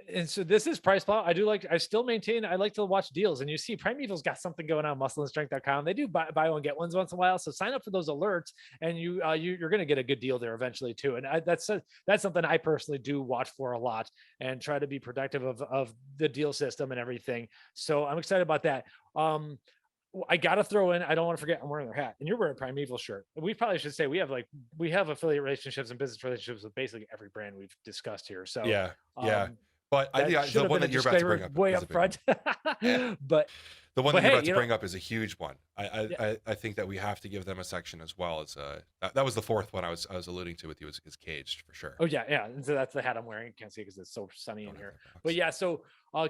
Speaker 1: and so this is PricePlow. I still maintain I like to watch deals, and you see Primeval's got something going on, muscleandstrength.com. They do buy one, get ones once in a while. So sign up for those alerts, and you're gonna get a good deal there eventually too. And that's something I personally do watch for a lot and try to be productive of the deal system and everything. So I'm excited about that. I gotta throw in. I don't want to forget. I'm wearing their hat, and you're wearing a Primeval shirt. We probably should say we have affiliate relationships and business relationships with basically every brand we've discussed here. So
Speaker 2: Yeah, yeah.
Speaker 1: um,
Speaker 2: But I
Speaker 1: that
Speaker 2: think
Speaker 1: should
Speaker 2: the
Speaker 1: have
Speaker 2: one
Speaker 1: been a
Speaker 2: that you're about to bring
Speaker 1: disclaimer
Speaker 2: up
Speaker 1: way
Speaker 2: is a
Speaker 1: up
Speaker 2: big one.
Speaker 1: front. but
Speaker 2: The one that
Speaker 1: but
Speaker 2: you're
Speaker 1: hey,
Speaker 2: about to bring up is a huge one.
Speaker 1: yeah,
Speaker 2: I think that we have to give them a section as well. As that was the fourth one I was alluding to with you, is Caged for sure.
Speaker 1: oh yeah, yeah. And so that's the hat I'm wearing. Can't see because it's so sunny in
Speaker 2: Don't have
Speaker 1: here.
Speaker 2: that
Speaker 1: But
Speaker 2: box.
Speaker 1: yeah, so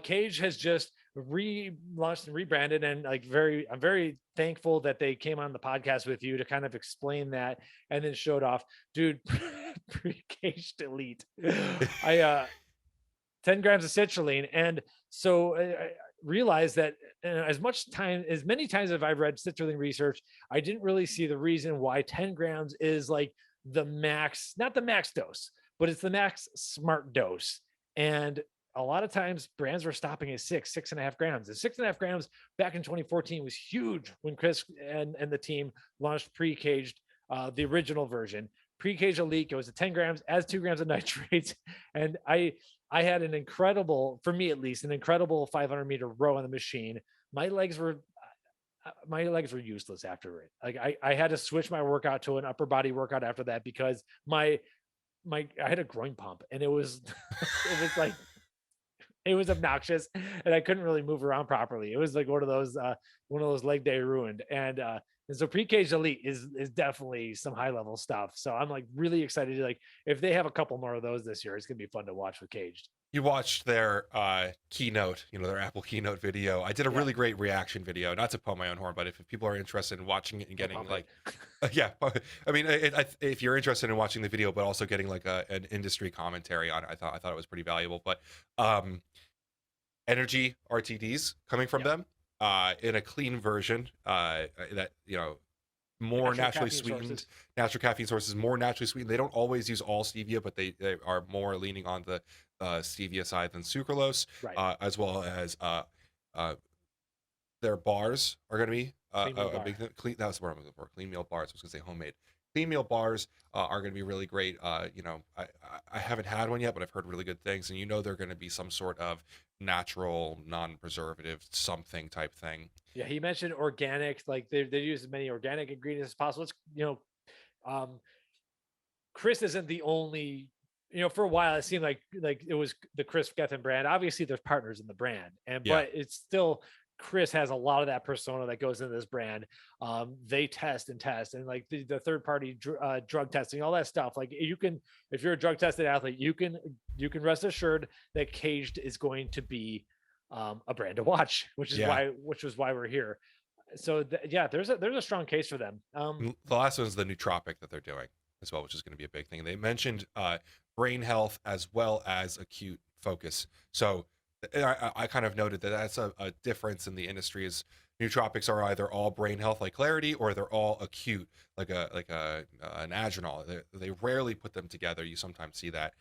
Speaker 1: Cage has just relaunched and rebranded, and I'm very thankful that they came on the podcast with you to kind of explain that and then showed off, dude. Pre-cage delete. I 10 grams of citrulline. And so I realized that as many times as I've read citrulline research, I didn't really see the reason why 10 grams is like the max, not the max dose, but it's the max smart dose. And a lot of times brands were stopping at 6.5 grams. And 6.5 grams back in 2014 was huge when Chris and the team launched pre-caged, the original version. Pre-caged elite, it was a 10 grams as 2 grams of nitrates. And I had an incredible, for me at least, an incredible 500-meter row on the machine. My legs were useless after it. Like I had to switch my workout to an upper body workout after that because my I had a groin pump, and it was it was like it was obnoxious, and I couldn't really move around properly. It was like one of those leg day ruined. And so pre-cage elite is definitely some high level stuff. So I'm like really excited to, like, if they have a couple more of those this year, it's gonna be fun to watch with caged.
Speaker 2: You watched their keynote, their Apple keynote video. I did a
Speaker 1: Yeah,
Speaker 2: really great reaction video. Not to pump my own horn, but if people are interested in watching it and
Speaker 1: we'll
Speaker 2: getting
Speaker 1: pump
Speaker 2: like,
Speaker 1: it.
Speaker 2: yeah, I mean, if you're interested in watching the video, but also getting like an industry commentary on it, I thought it was pretty valuable. But um, energy RTDs coming from
Speaker 1: Yeah,
Speaker 2: them in a clean version that more
Speaker 1: natural
Speaker 2: naturally
Speaker 1: caffeine
Speaker 2: sweetened,
Speaker 1: sources.
Speaker 2: natural caffeine sources, more naturally sweetened. They don't always use all stevia, but they are more leaning on the stevia side than sucralose,
Speaker 1: Right.
Speaker 2: as well as uh, their bars are going to be
Speaker 1: Clean meal
Speaker 2: a big
Speaker 1: bar.
Speaker 2: thing. Clean, that was the word I'm looking for. Clean meal bars. I was going to say homemade. Clean meal bars are going to be really great. I haven't had one yet, but I've heard really good things, and they're going to be some sort of natural, non-preservative something type thing.
Speaker 1: Yeah, he mentioned organic, like they use as many organic ingredients as possible. Um, Chris isn't the only, for a while it seemed like it was the Chris Gethin brand. Obviously, there's partners in the brand,
Speaker 2: Yeah.
Speaker 1: but it's still Chris has a lot of that persona that goes into this brand. They test and test, and like the third party drug testing, all that stuff. Like you can, if you're a drug tested athlete, you can rest assured that Caged is going to be a brand to watch,
Speaker 2: Yeah.
Speaker 1: which was why we're here. So yeah, there's a strong case for them.
Speaker 2: The last one is the nootropic that they're doing as well, which is going to be a big thing. They mentioned brain health as well as acute focus. So I kind of noted that that's a difference in the industry. Is nootropics are either all brain health like clarity, or they're all acute like a an Agenol. They rarely put them together. You sometimes see that.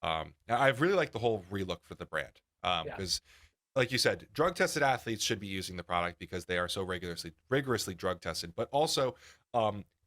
Speaker 2: I really like the whole relook for the brand
Speaker 1: Yeah.
Speaker 2: because like you said, drug tested athletes should be using the product because they are so rigorously drug tested. But also,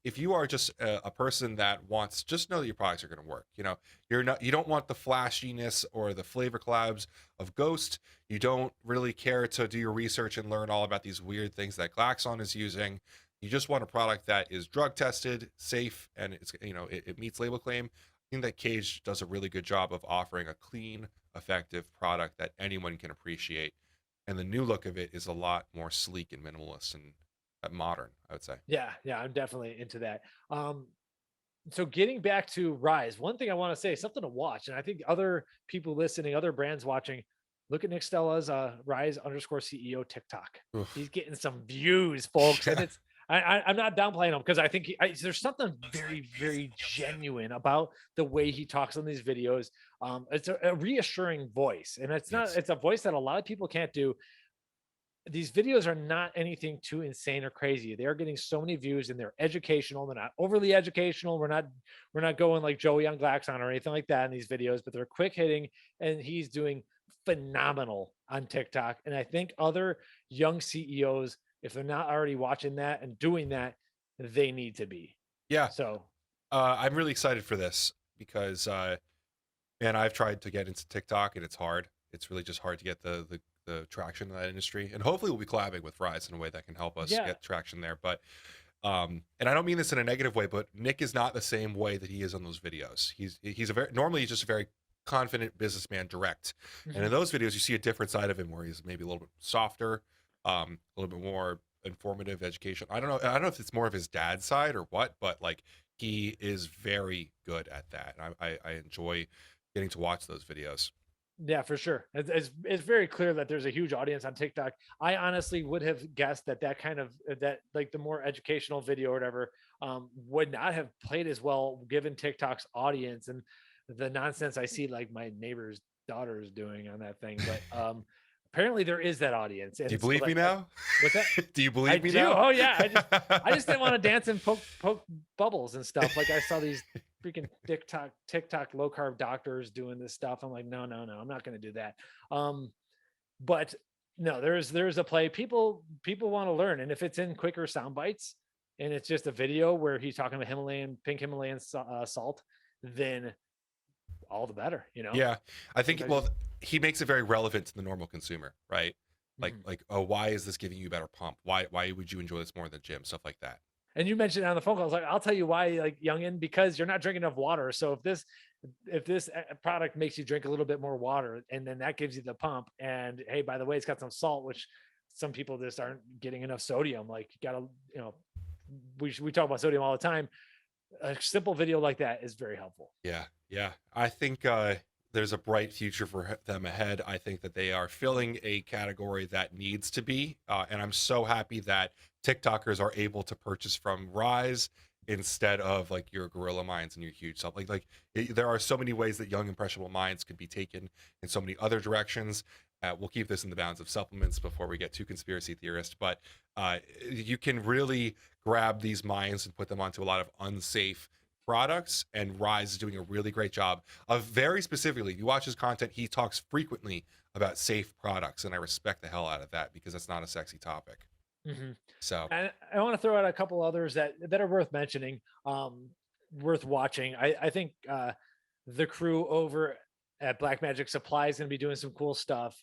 Speaker 2: if you are just a person that wants, just know that your products are going to work. You don't want the flashiness or the flavor collabs of Ghost. You don't really care to do your research and learn all about these weird things that Glaxon is using. You just want a product that is drug tested, safe, and it meets label claim. I think that Cage does a really good job of offering a clean, effective product that anyone can appreciate. And the new look of it is a lot more sleek and minimalist. And modern, I would say.
Speaker 1: Yeah, yeah, I'm definitely into that. So getting back to Rise, one thing I want to say, something to watch, and I think other people listening, other brands watching, look at Nick Stella's Rise underscore CEO TikTok. He's
Speaker 2: Oof.
Speaker 1: getting some views, folks, and
Speaker 2: Yeah.
Speaker 1: it's I'm not downplaying him because I think there's something very very genuine about the way he talks on these videos. It's a reassuring voice, and
Speaker 2: Yes.
Speaker 1: it's a voice that a lot of people can't do. These videos are not anything too insane or crazy. They are getting so many views and they're educational. They're not overly educational. We're not going like Joey on Glaxon or anything like that in these videos, but they're quick hitting and he's doing phenomenal on TikTok. And I think other young CEOs, if they're not already watching that and doing that, they need to be.
Speaker 2: Yeah.
Speaker 1: So
Speaker 2: I'm really excited for this because, man, I've tried to get into TikTok and it's hard. It's really just hard to get the traction in that industry. And hopefully we'll be collabing with Rise in a way that can help us
Speaker 1: yeah,
Speaker 2: get traction there. But and I don't mean this in a negative way, but Nick is not the same way that he is on those videos. He's a very normally he's just a very confident businessman, direct. And in
Speaker 1: mhm.
Speaker 2: those videos, you see a different side of him where he's maybe a little bit softer, a little bit more informative, education. I don't know. I don't know if it's more of his dad's side or what, but like he is very good at that. And I enjoy getting to watch those videos.
Speaker 1: Yeah, for sure. It's very clear that there's a huge audience on TikTok. I honestly would have guessed that kind of that like the more educational video or whatever would not have played as well given TikTok's audience and the nonsense I see like my neighbor's daughters doing on that thing. But apparently there is that audience,
Speaker 2: Do you
Speaker 1: and so
Speaker 2: believe me
Speaker 1: like
Speaker 2: now?
Speaker 1: what's that?
Speaker 2: Do you
Speaker 1: I
Speaker 2: believe me
Speaker 1: do.
Speaker 2: now?
Speaker 1: Oh yeah. I just didn't want to dance and poke bubbles and stuff. Like I saw these freaking TikTok low carb doctors doing this stuff. I'm like, no, no, no, I'm not going to do that. Um, but no, there's a play. People want to learn, and if it's in quicker sound bites, and it's just a video where he's talking about pink Himalayan salt, then all the better.
Speaker 2: Yeah, I think
Speaker 1: Sometimes
Speaker 2: well, he makes it very relevant to the normal consumer, right?
Speaker 1: Mhm.
Speaker 2: Like, oh, why is this giving you a better pump? Why would you enjoy this more than gym? Stuff like that.
Speaker 1: And you mentioned on the phone call, I was like, I'll tell you why, like youngin, because you're not drinking enough water. So if this product makes you drink a little bit more water, and then that gives you the pump, and hey, by the way, it's got some salt, which some people just aren't getting enough sodium. Like you gotta, we talk about sodium all the time. A simple video like that is very helpful.
Speaker 2: Yeah, yeah. I think there's a bright future for them ahead. I think that they are filling a category that needs to be, and I'm so happy that TikTokers are able to purchase from Rise instead of like your Gorilla Minds and your huge stuff. There are so many ways that young impressionable minds could be taken in so many other directions. We'll keep this in the bounds of supplements before we get too conspiracy theorist, but you can really grab these minds and put them onto a lot of unsafe products, and Rise is doing a really great job of very specifically, if you watch his content, he talks frequently about safe products, and I respect the hell out of that because that's not a sexy topic.
Speaker 1: Mhm.
Speaker 2: So
Speaker 1: And I want to throw out a couple others that are worth mentioning, worth watching. I think the crew over at Black Magic Supply is going to be doing some cool stuff.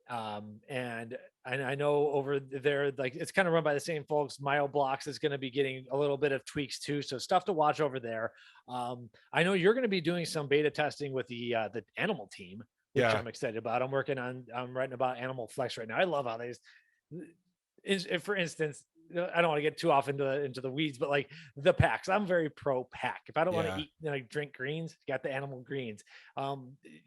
Speaker 1: And I know over there, like it's kind of run by the same folks. Mile Blocks is going to be getting a little bit of tweaks too, so stuff to watch over there. I know you're going to be doing some beta testing with the animal team, which
Speaker 2: yeah,
Speaker 1: I'm excited about. I'm writing about Animal Flex right now. I love how they for instance, I don't want to get too off into the weeds, but like the packs, I'm very pro pack. If I don't want to
Speaker 2: yeah,
Speaker 1: eat, drink greens, you got the animal greens.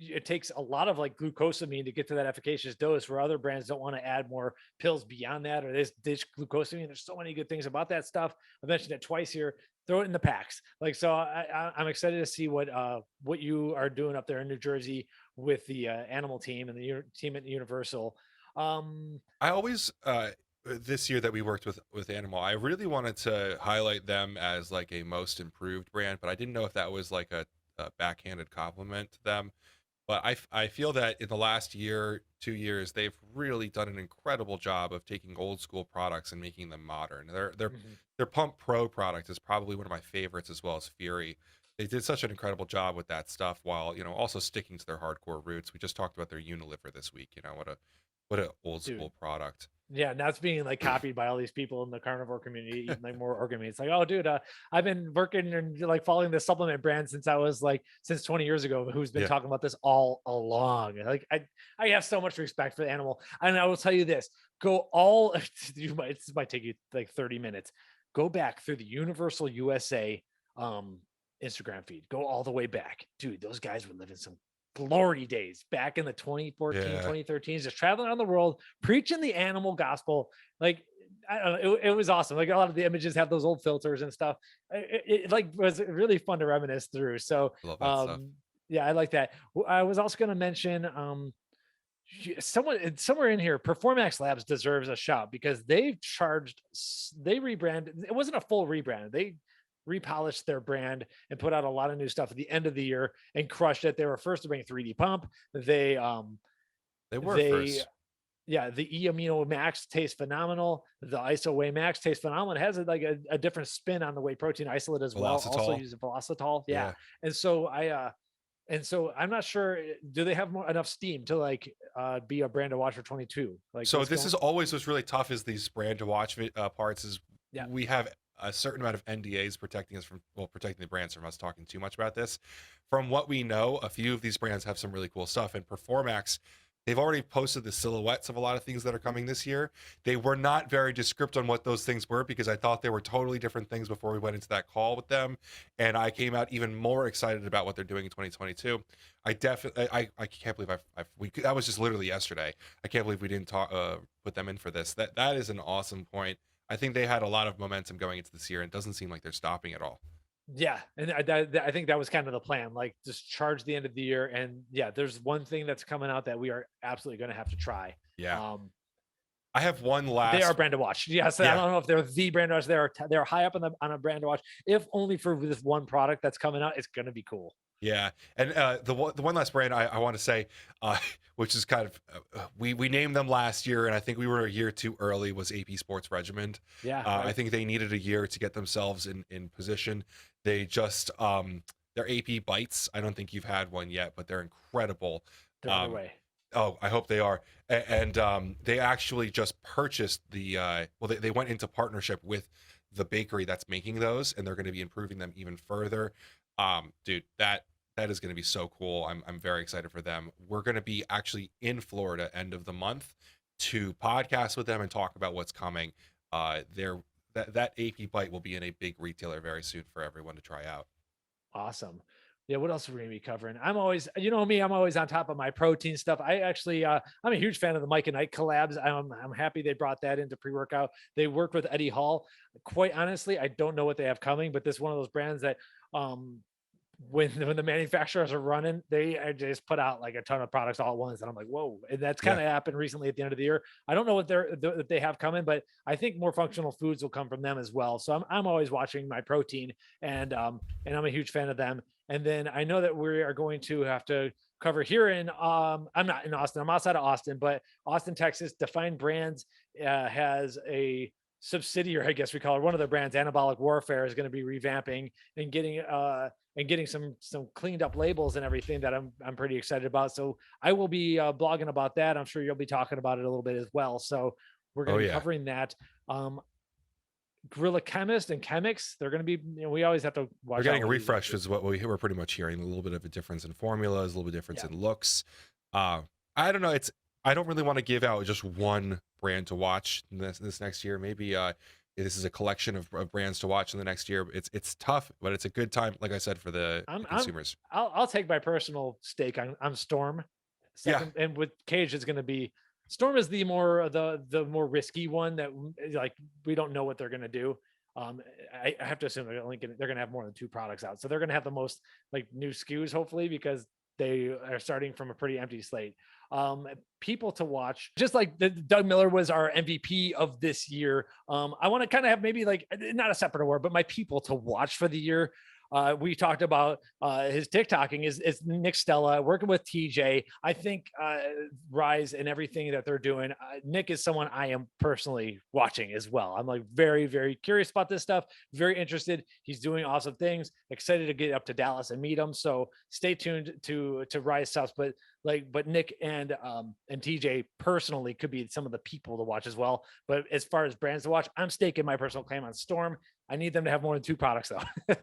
Speaker 1: It takes a lot of like glucosamine to get to that efficacious dose, where other brands don't want to add more pills beyond that, or this dish glucosamine. There's so many good things about that stuff. I mentioned it twice here. Throw it in the packs. Like, so I'm excited to see what you are doing up there in New Jersey with the animal team and the team at Universal.
Speaker 2: I always this year that we worked with Animal, I really wanted to highlight them as like a most improved brand, but I didn't know if that was like a backhanded compliment to them. But I feel that in the last year, 2 years, they've really done an incredible job of taking old school products and making them modern.
Speaker 1: Mhm.
Speaker 2: Their Pump Pro product is probably one of my favorites, as well as Fury. They did such an incredible job with that stuff, while also sticking to their hardcore roots. We just talked about their Unilever this week. What a old
Speaker 1: Dude,
Speaker 2: school product.
Speaker 1: Yeah, now it's being like copied by all these people in the carnivore community, eating like more organ meat. It's like, oh, dude, I've been working and like following this supplement brand since 20 years ago, who's been
Speaker 2: Yeah.
Speaker 1: talking about this all along. Like, I have so much respect for the animal, and I will tell you this: go all. This might take you like 30 minutes. Go back through the Universal USA Instagram feed. Go all the way back, dude. Those guys were living some glory days back in the 2014
Speaker 2: Yeah.
Speaker 1: 2013s, just traveling around the world preaching the animal gospel. Like, I don't know, it was awesome. Like, a lot of the images have those old filters and stuff. It like was really fun to reminisce through. So
Speaker 2: I love that stuff.
Speaker 1: yeah, I like that. I was also going to mention someone somewhere in here, Performax Labs deserves a shout because they rebranded. It wasn't a full rebrand. They repolished their brand and put out a lot of new stuff at the end of the year and crushed it. They were first to bring 3D pump.
Speaker 2: They were
Speaker 1: They
Speaker 2: first.
Speaker 1: yeah, the E Amino Max tastes phenomenal. The ISO Whey Max tastes phenomenal. It has a different spin on the whey protein isolate as well. Also
Speaker 2: Velocitol.
Speaker 1: uses velocitol. Yeah.
Speaker 2: Yeah.
Speaker 1: And so I'm not sure, do they have enough steam to like be a brand to watch for 22? Like,
Speaker 2: So
Speaker 1: what's
Speaker 2: this
Speaker 1: going
Speaker 2: is always what's really tough is these brand to watch parts is
Speaker 1: Yeah.
Speaker 2: we have a certain amount of NDAs protecting us from, well, protecting the brands from us talking too much about this. From what we know, a few of these brands have some really cool stuff. And Performax, they've already posted the silhouettes of a lot of things that are coming this year. They were not very descriptive on what those things were because I thought they were totally different things before we went into that call with them. And I came out even more excited about what they're doing in 2022. I definitely, I can't believe that was just literally yesterday. I can't believe we didn't put them in for this. That is an awesome point. I think they had a lot of momentum going into this year and it doesn't seem like they're stopping at all.
Speaker 1: Yeah, and I think that was kind of the plan, like just charge the end of the year. And yeah, there's one thing that's coming out that we are absolutely going to have to try.
Speaker 2: Yeah.
Speaker 1: Um,
Speaker 2: I have one
Speaker 1: they are
Speaker 2: last.
Speaker 1: brand to watch. Yes, I
Speaker 2: Yeah.
Speaker 1: don't know if they're the brand to watch. They're high up on a brand to watch. If only for this one product that's coming out, it's going to be cool.
Speaker 2: Yeah, and the one last brand I want to say, which is kind of we named them last year, and I think we were a year too early. Was AP Sports Regiment?
Speaker 1: Yeah,
Speaker 2: I
Speaker 1: right.
Speaker 2: think they needed a year to get themselves in position. They just their AP bites. I don't think you've had one yet, but they're incredible.
Speaker 1: They're on their way.
Speaker 2: Oh, I hope they are. And they actually just purchased they went into partnership with the bakery that's making those, and they're going to be improving them even further. Dude, that is going to be so cool. I'm very excited for them. We're going to be actually in Florida end of the month to podcast with them and talk about what's coming. That AP bite will be in a big retailer very soon for everyone to try out.
Speaker 1: Awesome. Yeah, what else are we gonna be covering? I'm always, you know me, I'm always on top of my protein stuff. I actually, I'm a huge fan of the Mike and Ike collabs. I'm happy they brought that into pre-workout. They worked with Eddie Hall. Quite honestly, I don't know what they have coming, but this is one of those brands that, when the manufacturers are running, they just put out like a ton of products all at once, and I'm like, whoa! And that's kind of happened recently at the end of the year. I don't know what they have coming, but I think more functional foods will come from them as well. So I'm always watching my protein, and I'm a huge fan of them. And then I know that we are going to have to cover here in I'm not in Austin. I'm outside of Austin, but Austin, Texas. Defined Brands has a subsidiary, I guess we call it, one of their brands, Anabolic Warfare, is going to be revamping and getting some cleaned up labels and everything that I'm pretty excited about. So I will be blogging about that. I'm sure you'll be talking about it a little bit as well. So we're going to be covering that. Gorilla Chemist and Chemix, they're going to be, we always have to watch.
Speaker 2: We're getting a refresh is what we're pretty much hearing. A little bit of a difference in formulas, a little bit difference in looks. I don't know. I don't really want to give out just one brand to watch this next year. Maybe this is a collection of brands to watch in the next year. It's tough, but it's a good time, like I said, for the consumers.
Speaker 1: I'll take my personal stake on Storm. Second, and with Cage, it's going to be Storm is the more risky one that like we don't know what they're going to do. I have to assume they're going to have more than 2 products out, so they're going to have the most like new SKUs hopefully because they are starting from a pretty empty slate. People to watch, just like Doug Miller was our MVP of this year. I want to kind of have maybe like not a separate award, but my people to watch for the year. We talked about his TikToking is Nick Stella working with TJ. I think Rise and everything that they're doing. Nick is someone I am personally watching as well. I'm like very, very curious about this stuff, very interested. He's doing awesome things. Excited to get up to Dallas and meet him. So stay tuned to Rise stuff. But Nick and TJ personally could be some of the people to watch as well. But as far as brands to watch, I'm staking my personal claim on Storm. I need them to have more than 2 products though.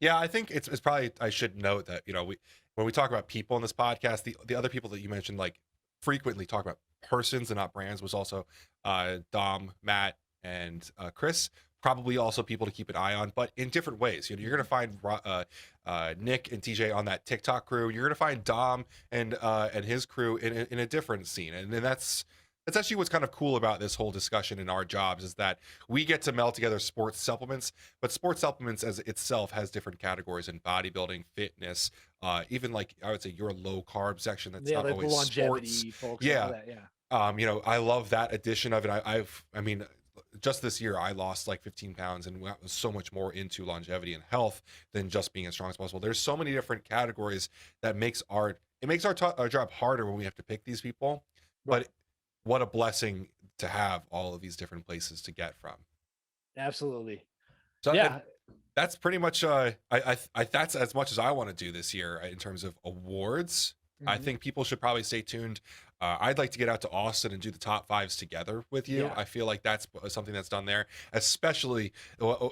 Speaker 2: Yeah, I think it's probably, I should note that, when we talk about people in this podcast, the other people that you mentioned, like, frequently talk about persons and not brands, was also Dom, Matt, and Chris. Probably also people to keep an eye on, but in different ways. You're gonna find Nick and TJ on that TikTok crew. You're gonna find Dom and his crew in a different scene, and then that's actually what's kind of cool about this whole discussion in our jobs, is that we get to meld together sports supplements, but sports supplements as itself has different categories in bodybuilding, fitness, even, like, I would say your low carb section that's not
Speaker 1: like
Speaker 2: always
Speaker 1: longevity
Speaker 2: sports.
Speaker 1: folks.
Speaker 2: Yeah.
Speaker 1: That, yeah.
Speaker 2: I love that addition of it. I mean, just this year I lost like 15 pounds and was so much more into longevity and health than just being as strong as possible. There's so many different categories that makes our job harder when we have to pick these people.
Speaker 1: Right.
Speaker 2: But what a blessing to have all of these different places to get from.
Speaker 1: Absolutely.
Speaker 2: So
Speaker 1: Yeah.
Speaker 2: that's pretty much I that's as much as I want to do this year in terms of awards. I think people should probably stay tuned. I'd like to get out to Austin and do the top 5s together with you.
Speaker 1: Yeah.
Speaker 2: I feel like that's something that's done there. Especially,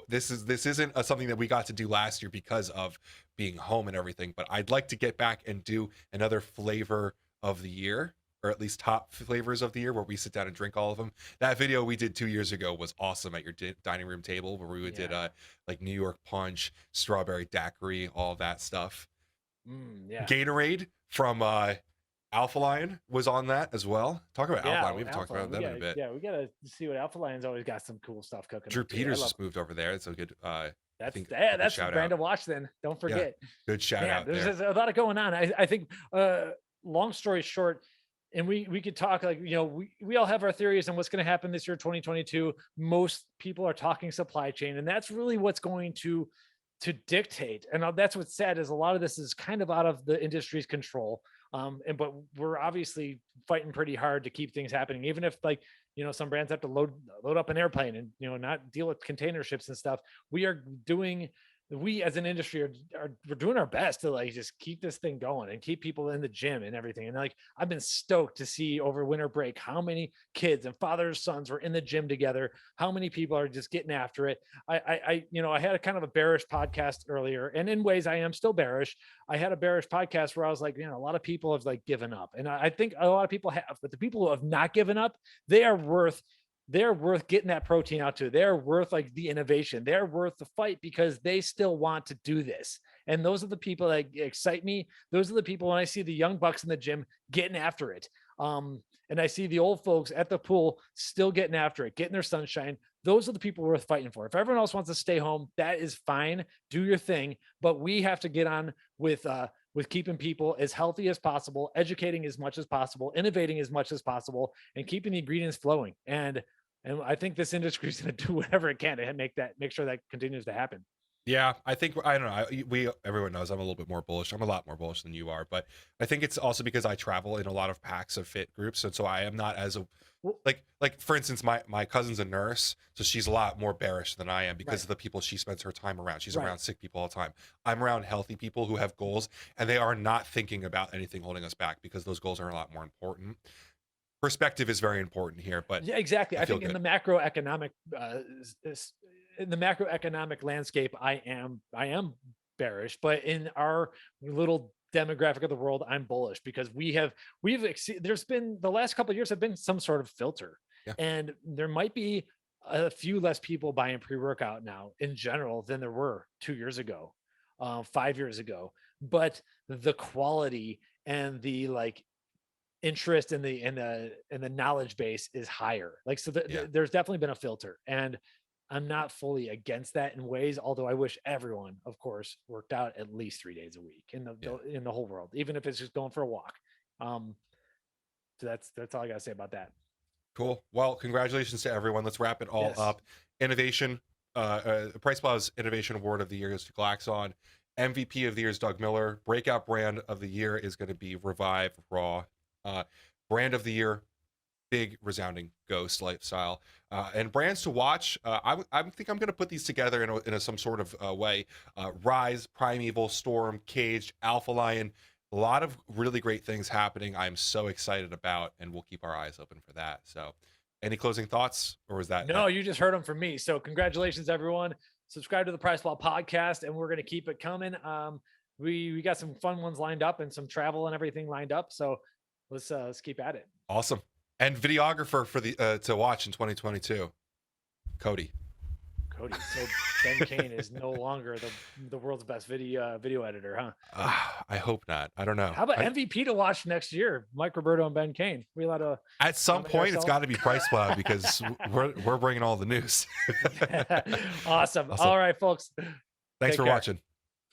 Speaker 2: this isn't something that we got to do last year because of being home and everything. But I'd like to get back and do another flavor of the year, or at least top flavors of the year, where we sit down and drink all of them. That video we did 2 years ago was awesome at your dining room table, where we did like New York Punch, strawberry daiquiri, all that stuff.
Speaker 1: Yeah.
Speaker 2: Gatorade from Alpha Lion was on that as well. Talk about Alpha Lion. We haven't talked about them in a bit.
Speaker 1: Yeah, we gotta see what Alpha Lion's always got some cool stuff cooking.
Speaker 2: Drew Peters just moved over there. It's a good.
Speaker 1: That's a
Speaker 2: shout
Speaker 1: brand
Speaker 2: out.
Speaker 1: to watch. Then don't forget.
Speaker 2: Yeah, good shout out.
Speaker 1: There's a lot of going on. I think. Long story short, and we could talk, like, we all have our theories on what's going to happen this year, 2022. Most people are talking supply chain, and that's really what's going to dictate. And that's what's sad, is a lot of this is kind of out of the industry's control. But we're obviously fighting pretty hard to keep things happening, even if, like, some brands have to load up an airplane and not deal with container ships and stuff. We as an industry we're doing our best to, like, just keep this thing going and keep people in the gym and everything. And, like, I've been stoked to see over winter break how many kids and fathers, sons were in the gym together, how many people are just getting after it. I had a kind of a bearish podcast earlier, and in ways I am still bearish. I had a bearish podcast where I was like, a lot of people have, like, given up, and I think a lot of people have, but the people who have not given up, they're worth getting that protein out to. They're worth, like, the innovation. They're worth the fight, because they still want to do this. And those are the people that excite me. Those are the people, when I see the young bucks in the gym getting after it. And I see the old folks at the pool still getting after it, getting their sunshine. Those are the people worth fighting for. If everyone else wants to stay home, that is fine. Do your thing. But we have to get on with keeping people as healthy as possible, educating as much as possible, innovating as much as possible, and keeping the ingredients flowing. And I think this industry is going to do whatever it can to make sure that continues to happen.
Speaker 2: Yeah, I think, I don't know. Everyone knows I'm a little bit more bullish. I'm a lot more bullish than you are, but I think it's also because I travel in a lot of packs of fit groups, and so I am not as like for instance, my cousin's a nurse, so she's a lot more bearish than I am because of the people she spends her time around. She's around sick people all the time. I'm around healthy people who have goals, and they are not thinking about anything holding us back, because those goals are a lot more important. Perspective is very important here, but
Speaker 1: yeah, exactly. I think in the macroeconomic landscape, I am bearish, but in our little demographic of the world, I'm bullish, because there's been, the last couple of years have been some sort of filter, and there might be a few less people buying pre-workout now in general than there were 2 years ago, 5 years ago, but the quality and the, like, interest in the knowledge base is higher. Like, so there's definitely been a filter, and I'm not fully against that in ways, although I wish everyone, of course, worked out at least 3 days a week in the whole world, even if it's just going for a walk. So that's all I gotta say about that.
Speaker 2: Cool. Well, congratulations to everyone. Let's wrap it all up. Innovation, PricePlow's Innovation Award of the Year is to Glaxon. MVP of the year is Doug Miller. Breakout Brand of the Year is going to be Revive Raw. Brand of the Year, big resounding Ghost Lifestyle. And brands to watch, I think I'm going to put these together in some sort of way. Rise, Primeval, Storm, Cage, Alpha Lion. A lot of really great things happening. I'm so excited about, and we'll keep our eyes open for that. So, any closing thoughts, or was that?
Speaker 1: No, you just heard them from me. So congratulations, everyone. Subscribe to the PricePlow podcast, and we're going to keep it coming. We got some fun ones lined up and some travel and everything lined up. So let's keep at it.
Speaker 2: Awesome. And videographer for the to watch in 2022, Cody.
Speaker 1: So Ben Kane is no longer the world's best video editor, huh?
Speaker 2: I hope not. I don't know.
Speaker 1: How about MVP to watch next year? Mike Roberto and Ben Kane. We allowed to
Speaker 2: at some point it's got to be PricePlow because we're bringing all the news.
Speaker 1: Awesome. All right, folks.
Speaker 2: Thanks for watching.